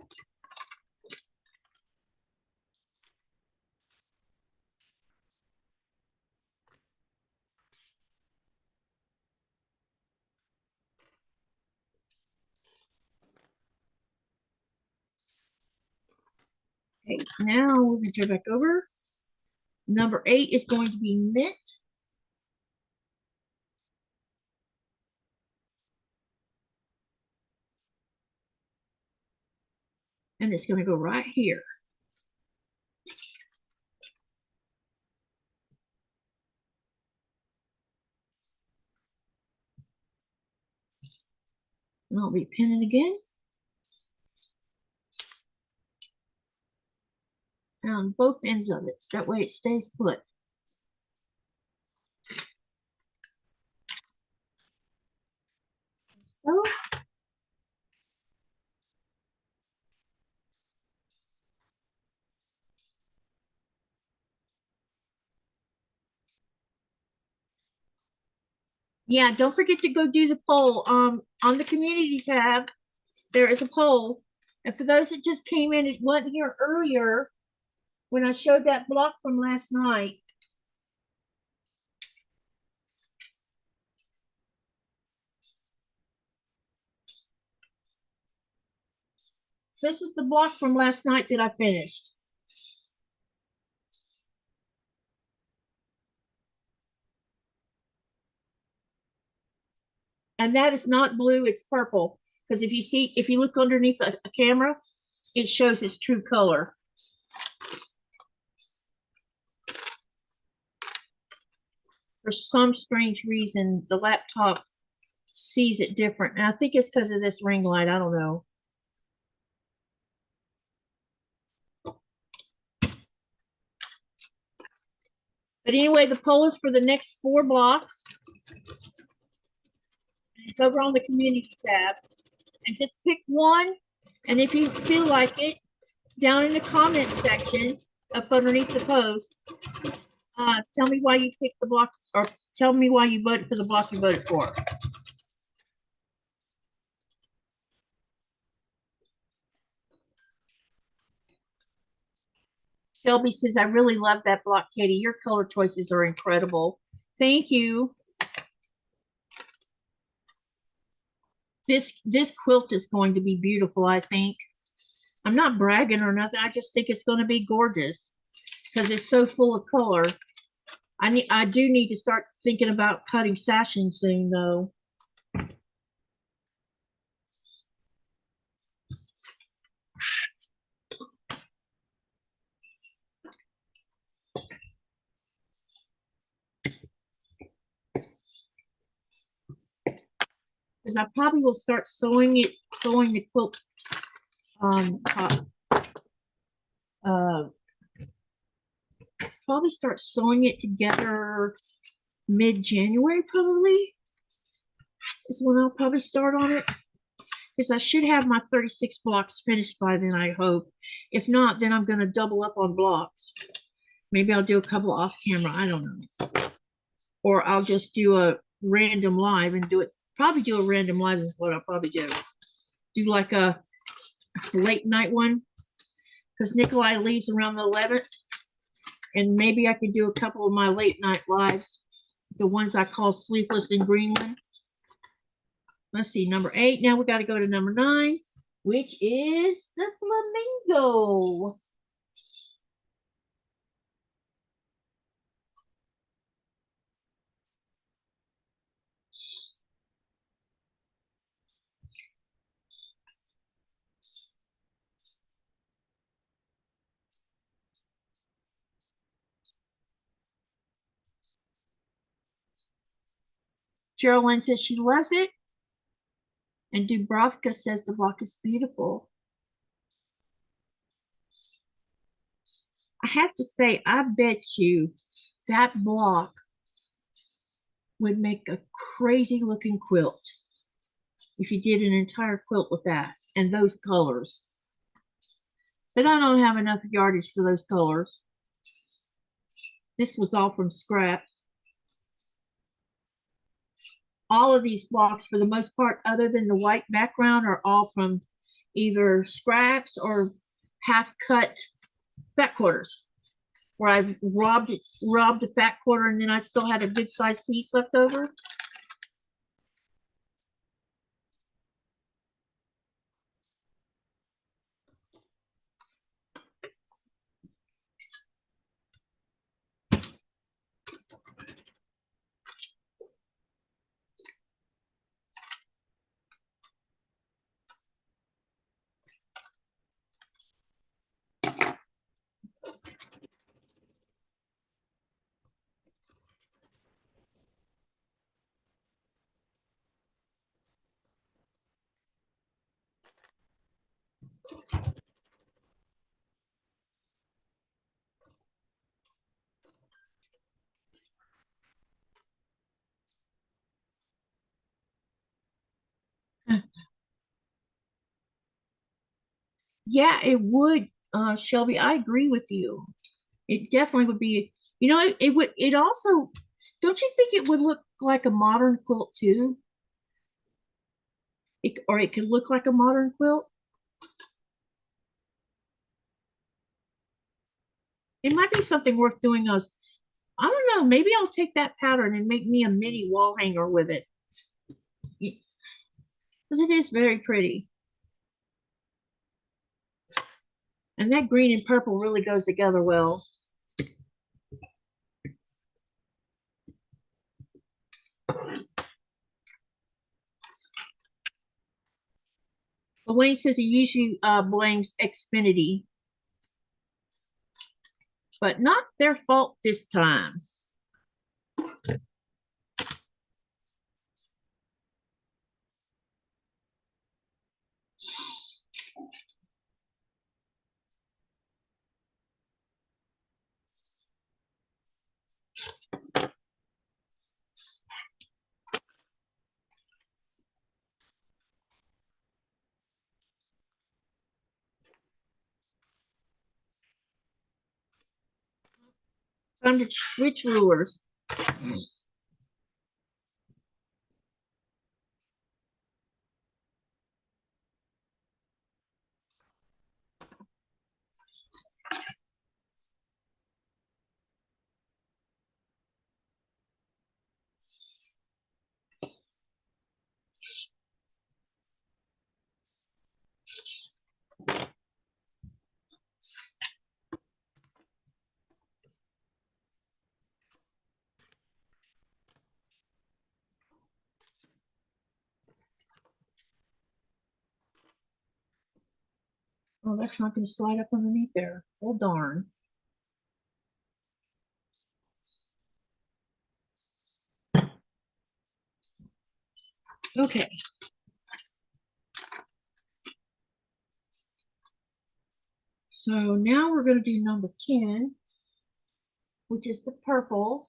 Okay, now we're going to turn back over. Number 8 is going to be mint. And it's going to go right here. And I'll be pinning again. On both ends of it. That way it stays put. So, yeah, don't forget to go do the poll. On the community tab, there is a poll. And for those that just came in, it wasn't here earlier when I showed that block from last night. This is the block from last night that I finished. And that is not blue, it's purple. Because if you look underneath a camera, it shows its true color. For some strange reason, the laptop sees it different. And I think it's because of this ring light. I don't know. But anyway, the poll is for the next 4 blocks. It's over on the community tab. And just pick one. And if you feel like it, down in the comment section up underneath the post, tell me why you picked the block, or tell me why you voted for the block you voted for. Shelby says, I really love that block, Katie. Your color choices are incredible. Thank you. This quilt is going to be beautiful, I think. I'm not bragging or nothing. I just think it's going to be gorgeous because it's so full of color. I do need to start thinking about cutting sashing soon, though. because I probably will start sewing the quilt probably start sewing it together mid-January probably is when I'll probably start on it, because I should have my 36 blocks finished by then, I hope. If not, then I'm going to double up on blocks. Maybe I'll do a couple off camera, I don't know, or I'll just do a random live and do it. Probably do a random live is what I'll probably do like a late night one, because Nikolai leaves around the 11th, and maybe I could do a couple of my late night lives, the ones I call Sleepless in Greenland. Let's see, number 8. Now we got to go to number 9, which is the flamingo. Geraldine says she loves it. And Dubrovka says the block is beautiful. I have to say, I bet you that block would make a crazy looking quilt if you did an entire quilt with that and those colors. But I don't have enough yardage for those colors. This was all from scraps. All of these blocks, for the most part, other than the white background, are all from either scraps or half-cut fat quarters, where I've robbed a fat quarter, and then I still had a good-sized piece left over. Yeah, it would, Shelby. I agree with you. It definitely would be, it would, it also, don't you think it would look like a modern quilt too? Or it could look like a modern quilt. It might be something worth doing those. I don't know, maybe I'll take that pattern and make me a mini wall hanger with it. Because it is very pretty. And that green and purple really goes together well. Wayne says he usually blames Xfinity, but not their fault this time. Time to switch rulers. Oh, that's not going to slide up underneath there. Oh, darn. Okay. So now we're going to do number 10, which is the purple.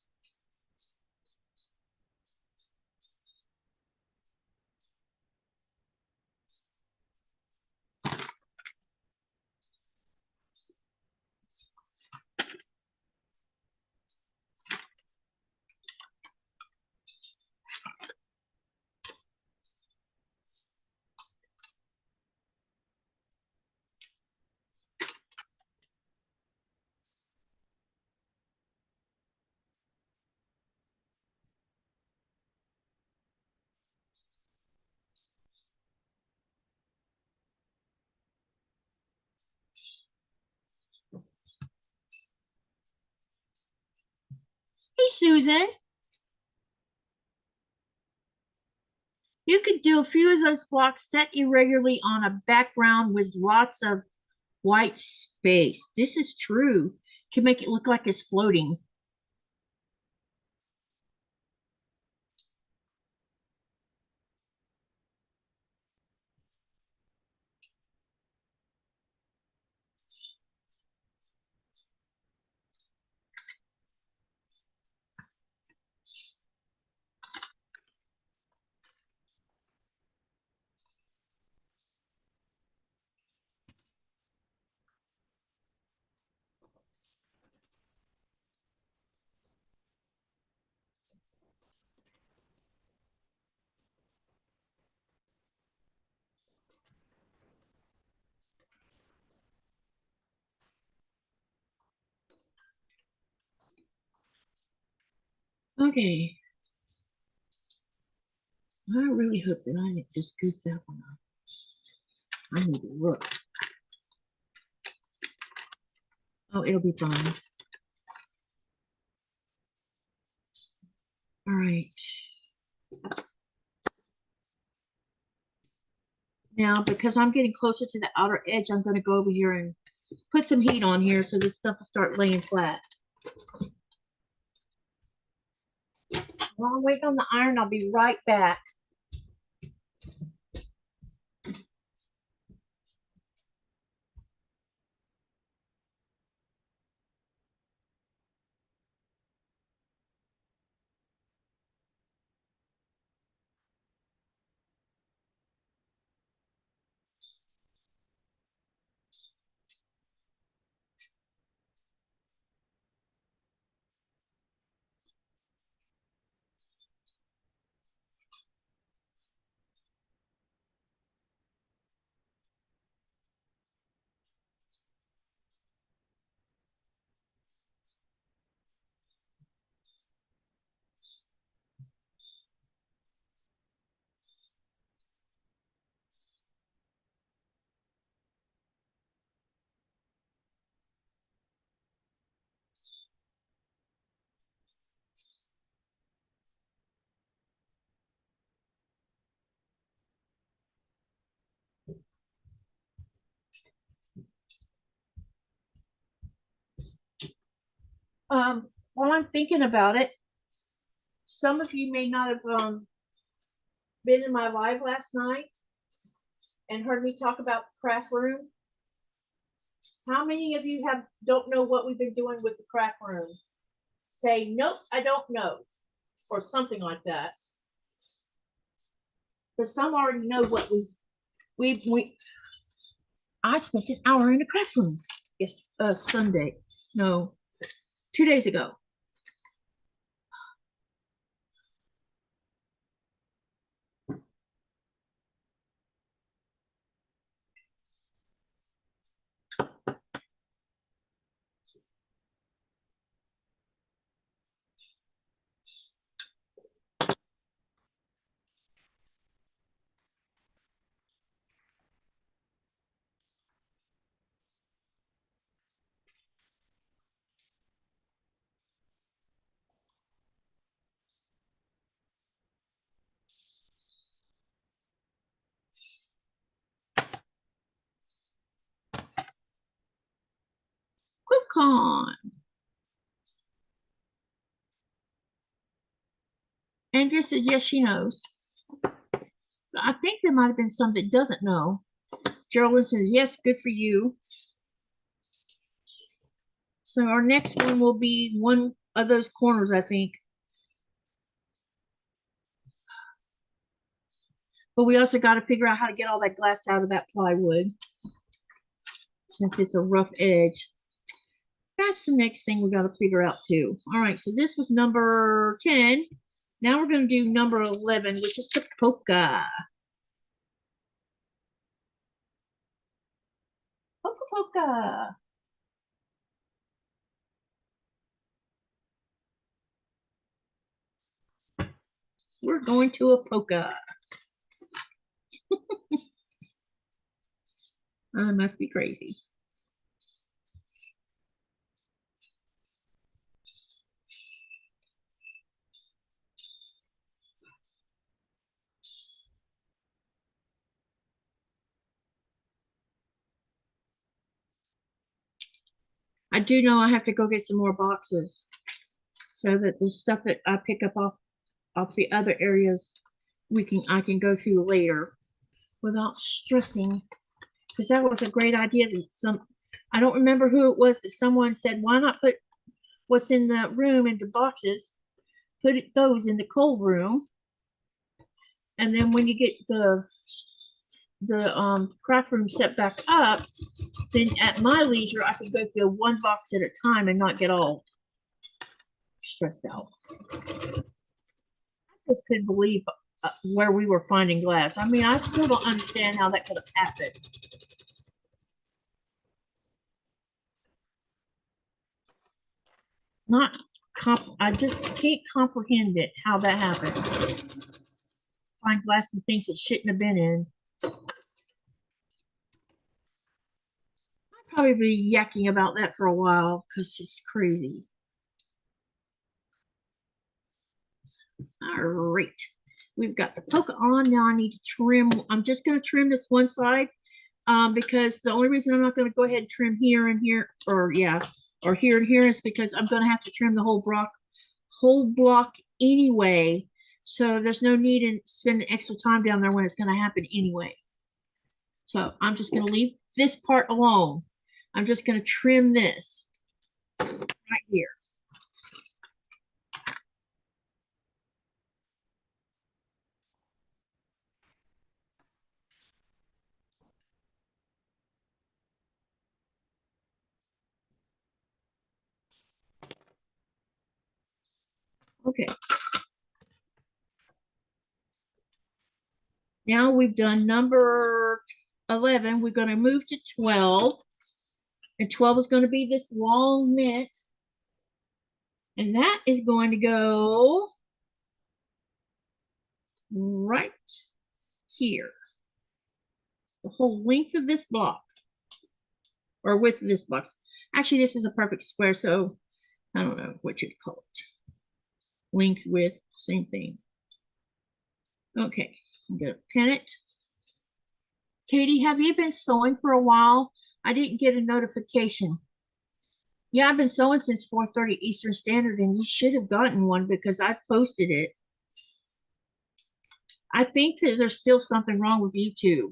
Hey, Susan. You could do a few of those blocks set irregularly on a background with lots of white space. This is true. Can make it look like it's floating. Okay. I really hope that I didn't just goof that one up. I need to look. Oh, it'll be fine. All right. Now, because I'm getting closer to the outer edge, I'm going to go over here and put some heat on here so this stuff will start laying flat. While I'm waiting on the iron, I'll be right back. While I'm thinking about it, some of you may not have been in my live last night and heard me talk about the craft room. How many of you don't know what we've been doing with the craft room? Say, nope, I don't know, or something like that. Because some already know what I spent an hour in the craft room. Yes, Sunday. No, 2 days ago. QuiltCon. Andrea said, yes, she knows. I think there might have been some that doesn't know. Geraldine says, yes, good for you. So our next one will be one of those corners, I think. But we also got to figure out how to get all that glass out of that plywood, since it's a rough edge. That's the next thing we got to figure out too. All right, so this was number 10. Now we're going to do number 11, which is the polka. Polka polka. We're going to a polka. I must be crazy. I do know I have to go get some more boxes so that the stuff that I pick up off the other areas I can go through later without stressing, because that was a great idea that I don't remember who it was that someone said, why not put what's in the room into boxes, put those in the cold room, and then when you get the craft room set back up, then at my leisure I could go through one box at a time and not get all stressed out. I just couldn't believe where we were finding glass. I mean, I still don't understand how that could have happened. I just can't comprehend it, how that happened. Find glass and things that shouldn't have been in. I'd probably be yakking about that for a while because it's crazy. All right, we've got the polka on. Now I need to trim. I'm just going to trim this one side because the only reason I'm not going to go ahead and trim here and here, or here and here, is because I'm going to have to trim the whole block anyway. So there's no need in spending extra time down there when it's going to happen anyway. So I'm just going to leave this part alone. I'm just going to trim this right here. Okay. Now we've done number 11. We're going to move to 12. And 12 is going to be this long knit. And that is going to go right here. The whole length of this block. Or width of this box. Actually, this is a perfect square, so I don't know what you'd call it. Length, width, same thing. Okay, I'm gonna pin it. Katie, have you been sewing for a while? I didn't get a notification. Yeah, I've been sewing since 4:30 Eastern Standard, and you should have gotten one because I posted it. I think that there's still something wrong with YouTube.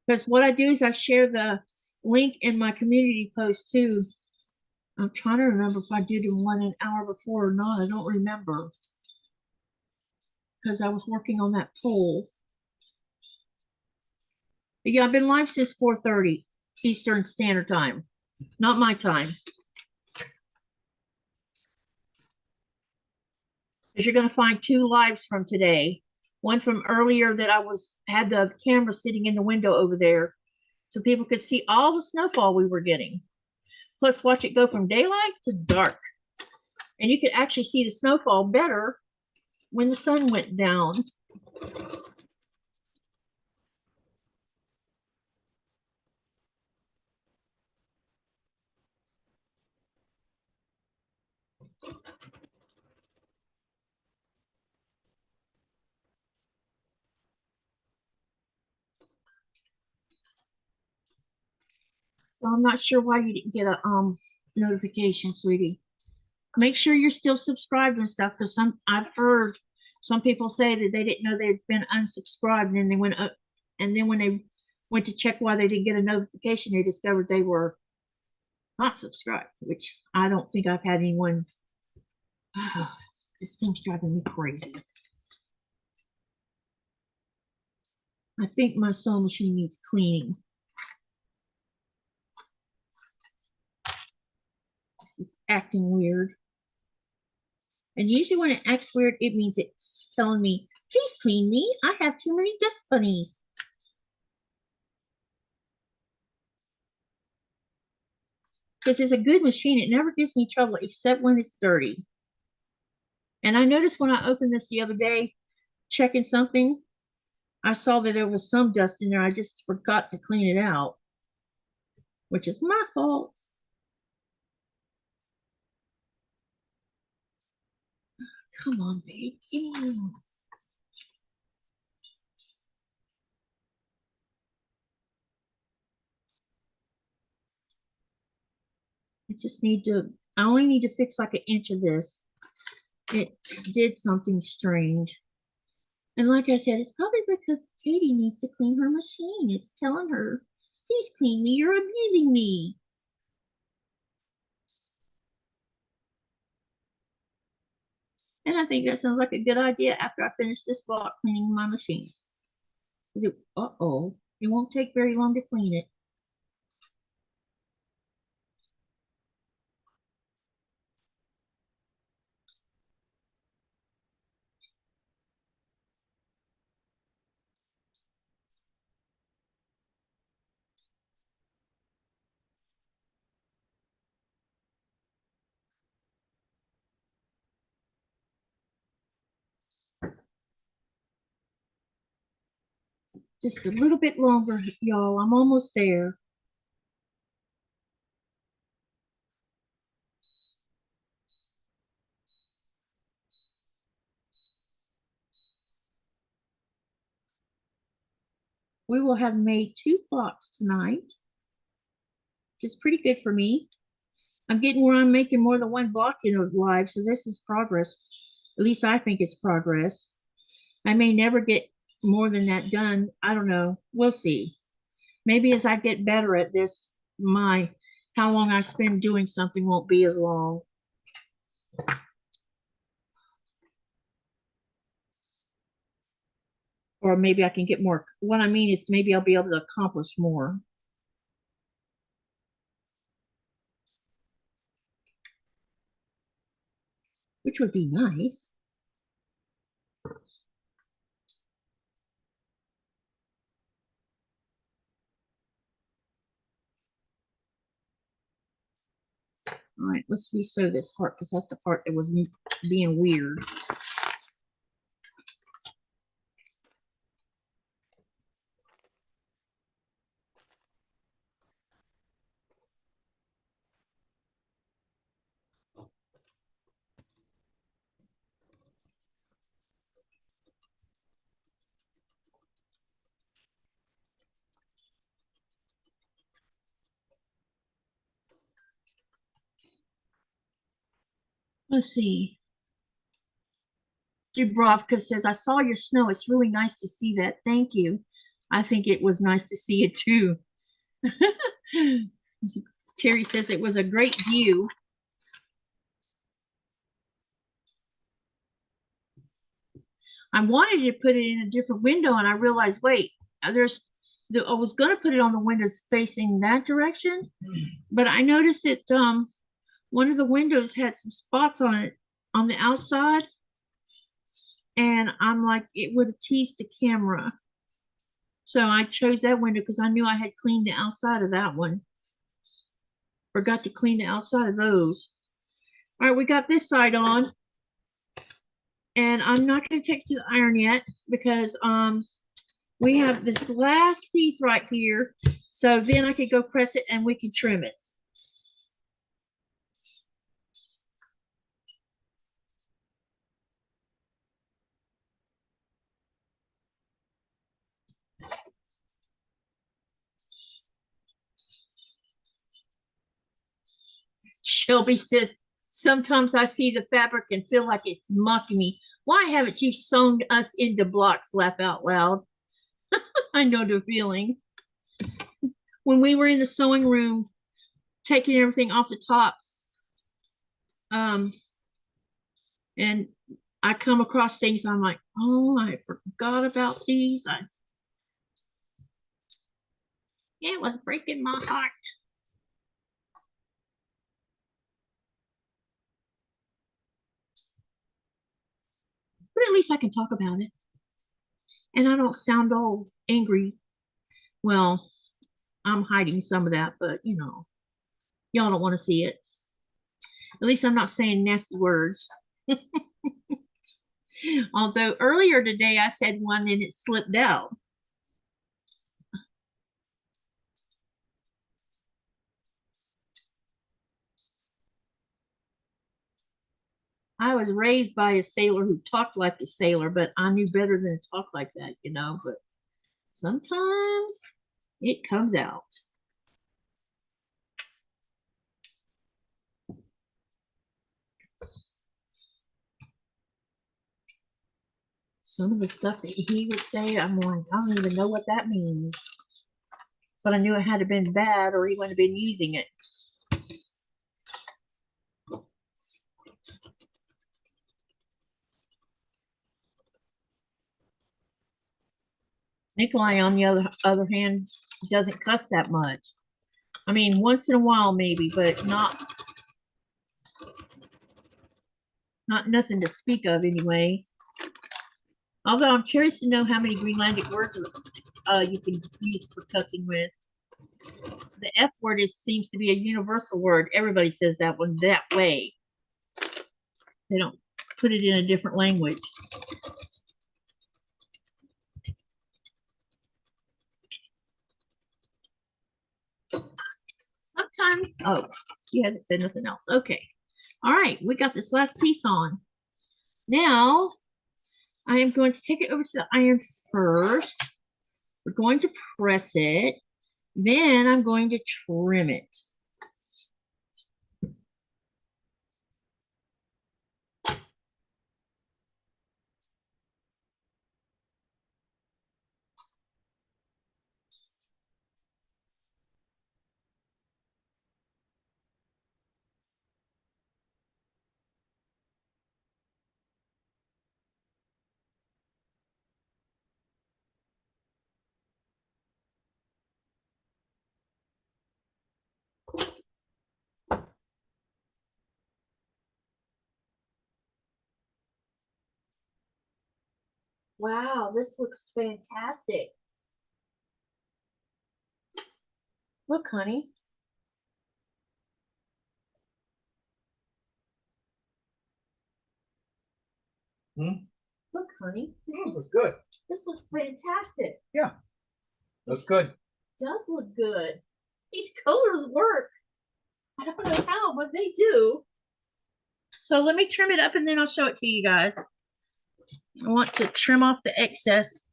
Because what I do is I share the link in my community post too. I'm trying to remember if I did one an hour before or not. I don't remember. Because I was working on that poll. But yeah, I've been live since 4:30 Eastern Standard Time. Not my time. Because you're going to find two lives from today. One from earlier that I had the camera sitting in the window over there so people could see all the snowfall we were getting. Plus watch it go from daylight to dark. And you could actually see the snowfall better when the sun went down. So I'm not sure why you didn't get a notification, sweetie. Make sure you're still subscribed and stuff, because I've heard Some people say that they didn't know they'd been unsubscribed, and then they went up, and then when they went to check why they didn't get a notification, they discovered they were not subscribed, which I don't think I've had anyone. This thing's driving me crazy. I think my sewing machine needs cleaning. It's acting weird. And usually when it acts weird, it means it's telling me, please clean me. I have too many dust bunnies. Because it's a good machine. It never gives me trouble except when it's dirty. And I noticed when I opened this the other day, checking something, I saw that there was some dust in there. I just forgot to clean it out, which is my fault. Come on, babe. Ew. I only need to fix like an inch of this. It did something strange. And like I said, it's probably because Katie needs to clean her machine. It's telling her, please clean me, you're abusing me. And I think that sounds like a good idea after I finish this block cleaning my machine. Uh-oh, it won't take very long to clean it. Just a little bit longer, y'all. I'm almost there. We will have made 2 blocks tonight, which is pretty good for me. I'm getting where I'm making more than 1 block in a live, so this is progress. At least I think it's progress. I may never get more than that done. I don't know. We'll see. Maybe as I get better at this, how long I spend doing something won't be as long. Or maybe I can get more. What I mean is maybe I'll be able to accomplish more. Which would be nice. All right, let's resew this part because that's the part that was being weird. Let's see. Dubrovka says, I saw your snow. It's really nice to see that. Thank you. I think it was nice to see it too. Terry says it was a great view. I wanted to put it in a different window and I realized, wait, I was going to put it on the windows facing that direction, but I noticed that one of the windows had some spots on it on the outside, and I'm like, it would have teased the camera. So I chose that window because I knew I had cleaned the outside of that one. Forgot to clean the outside of those. All right, we got this side on. And I'm not going to take it to the iron yet because we have this last piece right here. So then I could go press it and we can trim it. Shelby says, Sometimes I see the fabric and feel like it's mocking me. Why haven't you sewn us into blocks? Laugh out loud. I know the feeling. When we were in the sewing room, taking everything off the top, and I come across things, I'm like, oh, I forgot about these. It was breaking my heart. But at least I can talk about it. And I don't sound all angry. Well, I'm hiding some of that, but you know, y'all don't want to see it. At least I'm not saying nasty words. Although earlier today I said one and it slipped out. I was raised by a sailor who talked like a sailor, but I knew better than to talk like that, you know. But sometimes it comes out. Some of the stuff that he would say, I'm like, I don't even know what that means. But I knew it had to have been bad or he wouldn't have been using it. Nikolai, on the other hand, doesn't cuss that much. I mean, once in a while maybe, but not nothing to speak of anyway. Although I'm curious to know how many Greenlandic words you can use for cussing with. The F word seems to be a universal word. Everybody says that one that way. They don't put it in a different language. Sometimes, oh, you hadn't said nothing else. Okay. All right, we got this last piece on. Now, I am going to take it over to the iron first. We're going to press it. Then I'm going to trim it. Wow, this looks fantastic. Look, honey. Look, honey. This looks good. This looks fantastic. Yeah. Looks good. It does look good. These colors work. I don't know how, but they do. So let me trim it up and then I'll show it to you guys. I want to trim off the excess.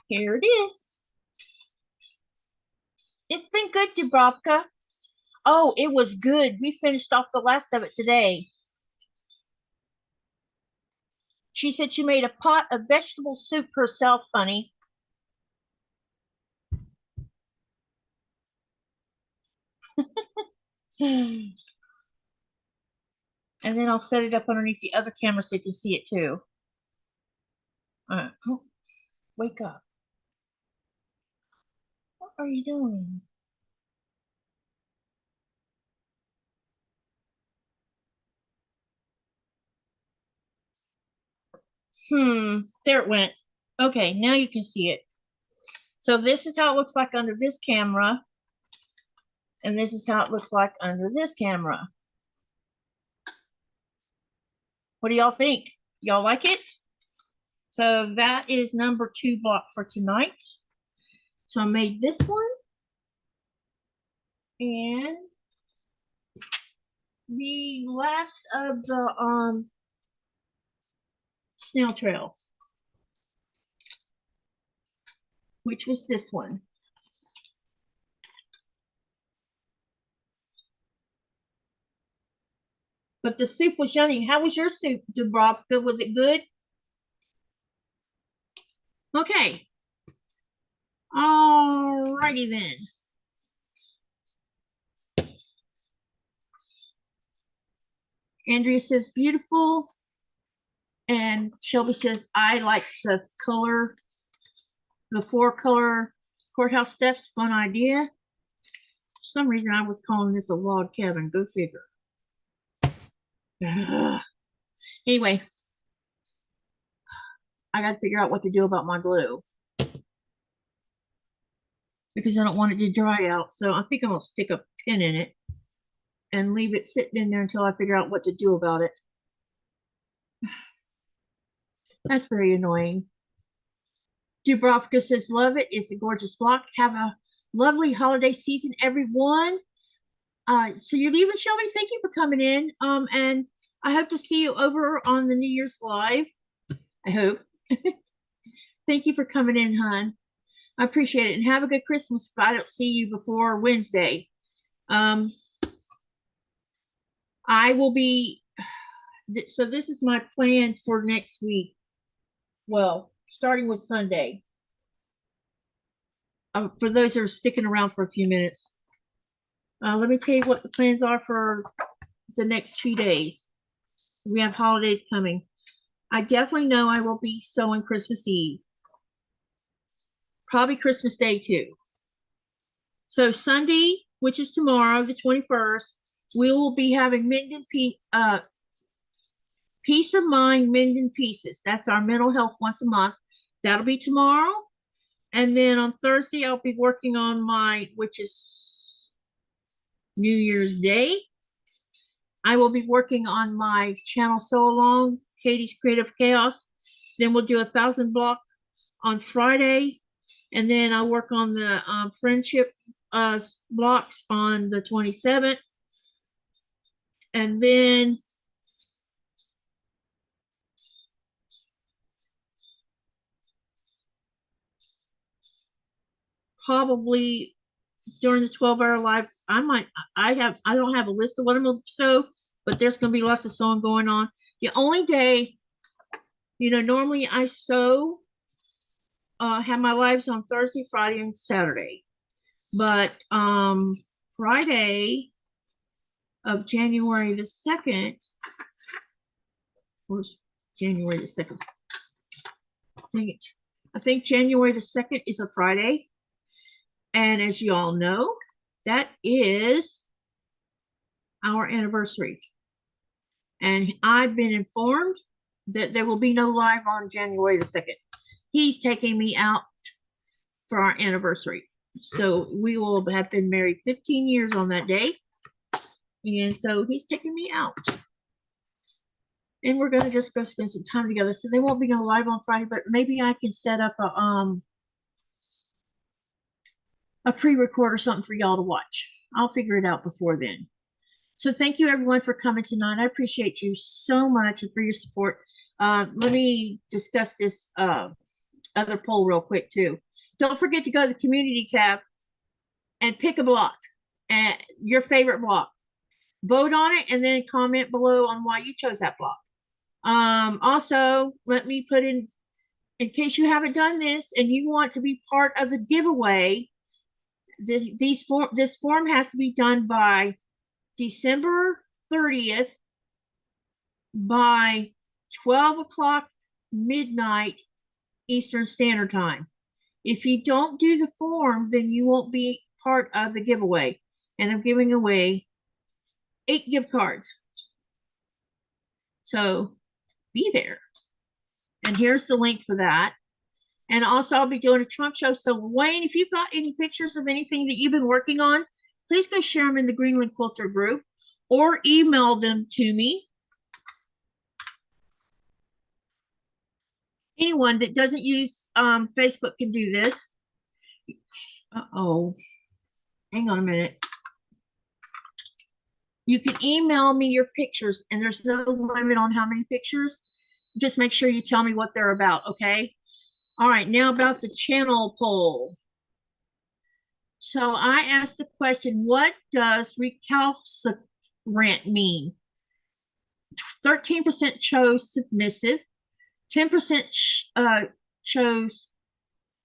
Here it is. It's been good, Dubrovka. Oh, it was good. We finished off the last of it today. She said she made a pot of vegetable soup herself, honey. And then I'll set it up underneath the other camera so you can see it too. Oh, wake up. What are you doing? There it went. Okay, now you can see it. So this is how it looks like under this camera. And this is how it looks like under this camera. What do y'all think? Y'all like it? So that is number 2 block for tonight. So I made this one. And the last of the snail trail, which was this one. But the soup was yummy. How was your soup, Dubrovka? Was it good? Okay. Alrighty then. Andrea says beautiful. And Shelby says, I like the color, the 4-color courthouse steps. Fun idea. For some reason, I was calling this a log cabin. Go figure. Anyway, I got to figure out what to do about my glue because I don't want it to dry out. So I think I'm going to stick a pin in it and leave it sitting in there until I figure out what to do about it. That's very annoying. Dubrovka says, love it. It's a gorgeous block. Have a lovely holiday season, everyone. So you're leaving, Shelby. Thank you for coming in. And I hope to see you over on the New Year's Live. I hope. Thank you for coming in, hon. I appreciate it. And have a good Christmas if I don't see you before Wednesday. I will be, so this is my plan for next week. Well, starting with Sunday. For those that are sticking around for a few minutes. Let me tell you what the plans are for the next few days. We have holidays coming. I definitely know I will be sewing Christmas Eve. Probably Christmas Day too. So Sunday, which is tomorrow, the 21st, we will be having Peace of Mind Mending Pieces. That's our mental health once a month. That'll be tomorrow. And then on Thursday, I'll be working on my, which is New Year's Day. I will be working on my channel Sewalong, Katie's Creative Chaos. Then we'll do 1,000 block on Friday. And then I'll work on the friendship blocks on the 27th. And then probably during the 12-hour live, I don't have a list of what I'm going to sew, but there's going to be lots of sewing going on. The only day, normally I sew, have my lives on Thursday, Friday, and Saturday. But Friday of January the 2nd, where's January the 2nd? Dang it. I think January the 2nd is a Friday. And as you all know, that is our anniversary. And I've been informed that there will be no live on January the 2nd. He's taking me out for our anniversary. So we will have been married 15 years on that day. And so he's taking me out. And we're going to just go spend some time together. So there won't be no live on Friday, but maybe I can set up a pre-record or something for y'all to watch. I'll figure it out before then. So thank you everyone for coming tonight. I appreciate you so much and for your support. Let me discuss this other poll real quick too. Don't forget to go to the community tab and pick a block, and your favorite block. Vote on it and then comment below on why you chose that block. Also, let me put in case you haven't done this and you want to be part of the giveaway, this form has to be done by December 30th by 12 o'clock midnight Eastern Standard Time. If you don't do the form, then you won't be part of the giveaway. And I'm giving away 8 gift cards. So be there. And here's the link for that. And also I'll be doing a trunk show. So Wayne, if you've got any pictures of anything that you've been working on, please go share them in the Greenland Quilter group or email them to me. Anyone that doesn't use Facebook can do this. Uh-oh. Hang on a minute. You can email me your pictures, and there's no limit on how many pictures. Just make sure you tell me what they're about, okay? All right, now about the channel poll. So I asked the question, what does recalcitrant mean? 13% chose submissive, 10% chose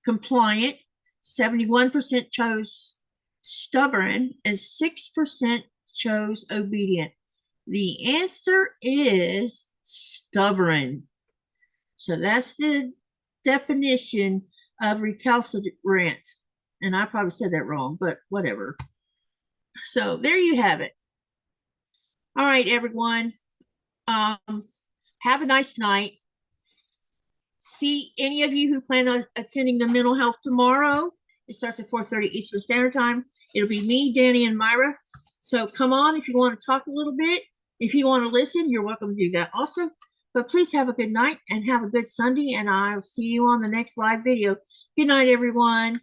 compliant, 71% chose stubborn, and 6% chose obedient. The answer is stubborn. So that's the definition of recalcitrant. And I probably said that wrong, but whatever. So there you have it. All right, everyone. Have a nice night. See any of you who plan on attending the mental health tomorrow. It starts at 4:30 Eastern Standard Time. It'll be me, Danny, and Myra. So come on if you want to talk a little bit. If you want to listen, you're welcome to do that also. But please have a good night and have a good Sunday, and I'll see you on the next live video. Good night, everyone.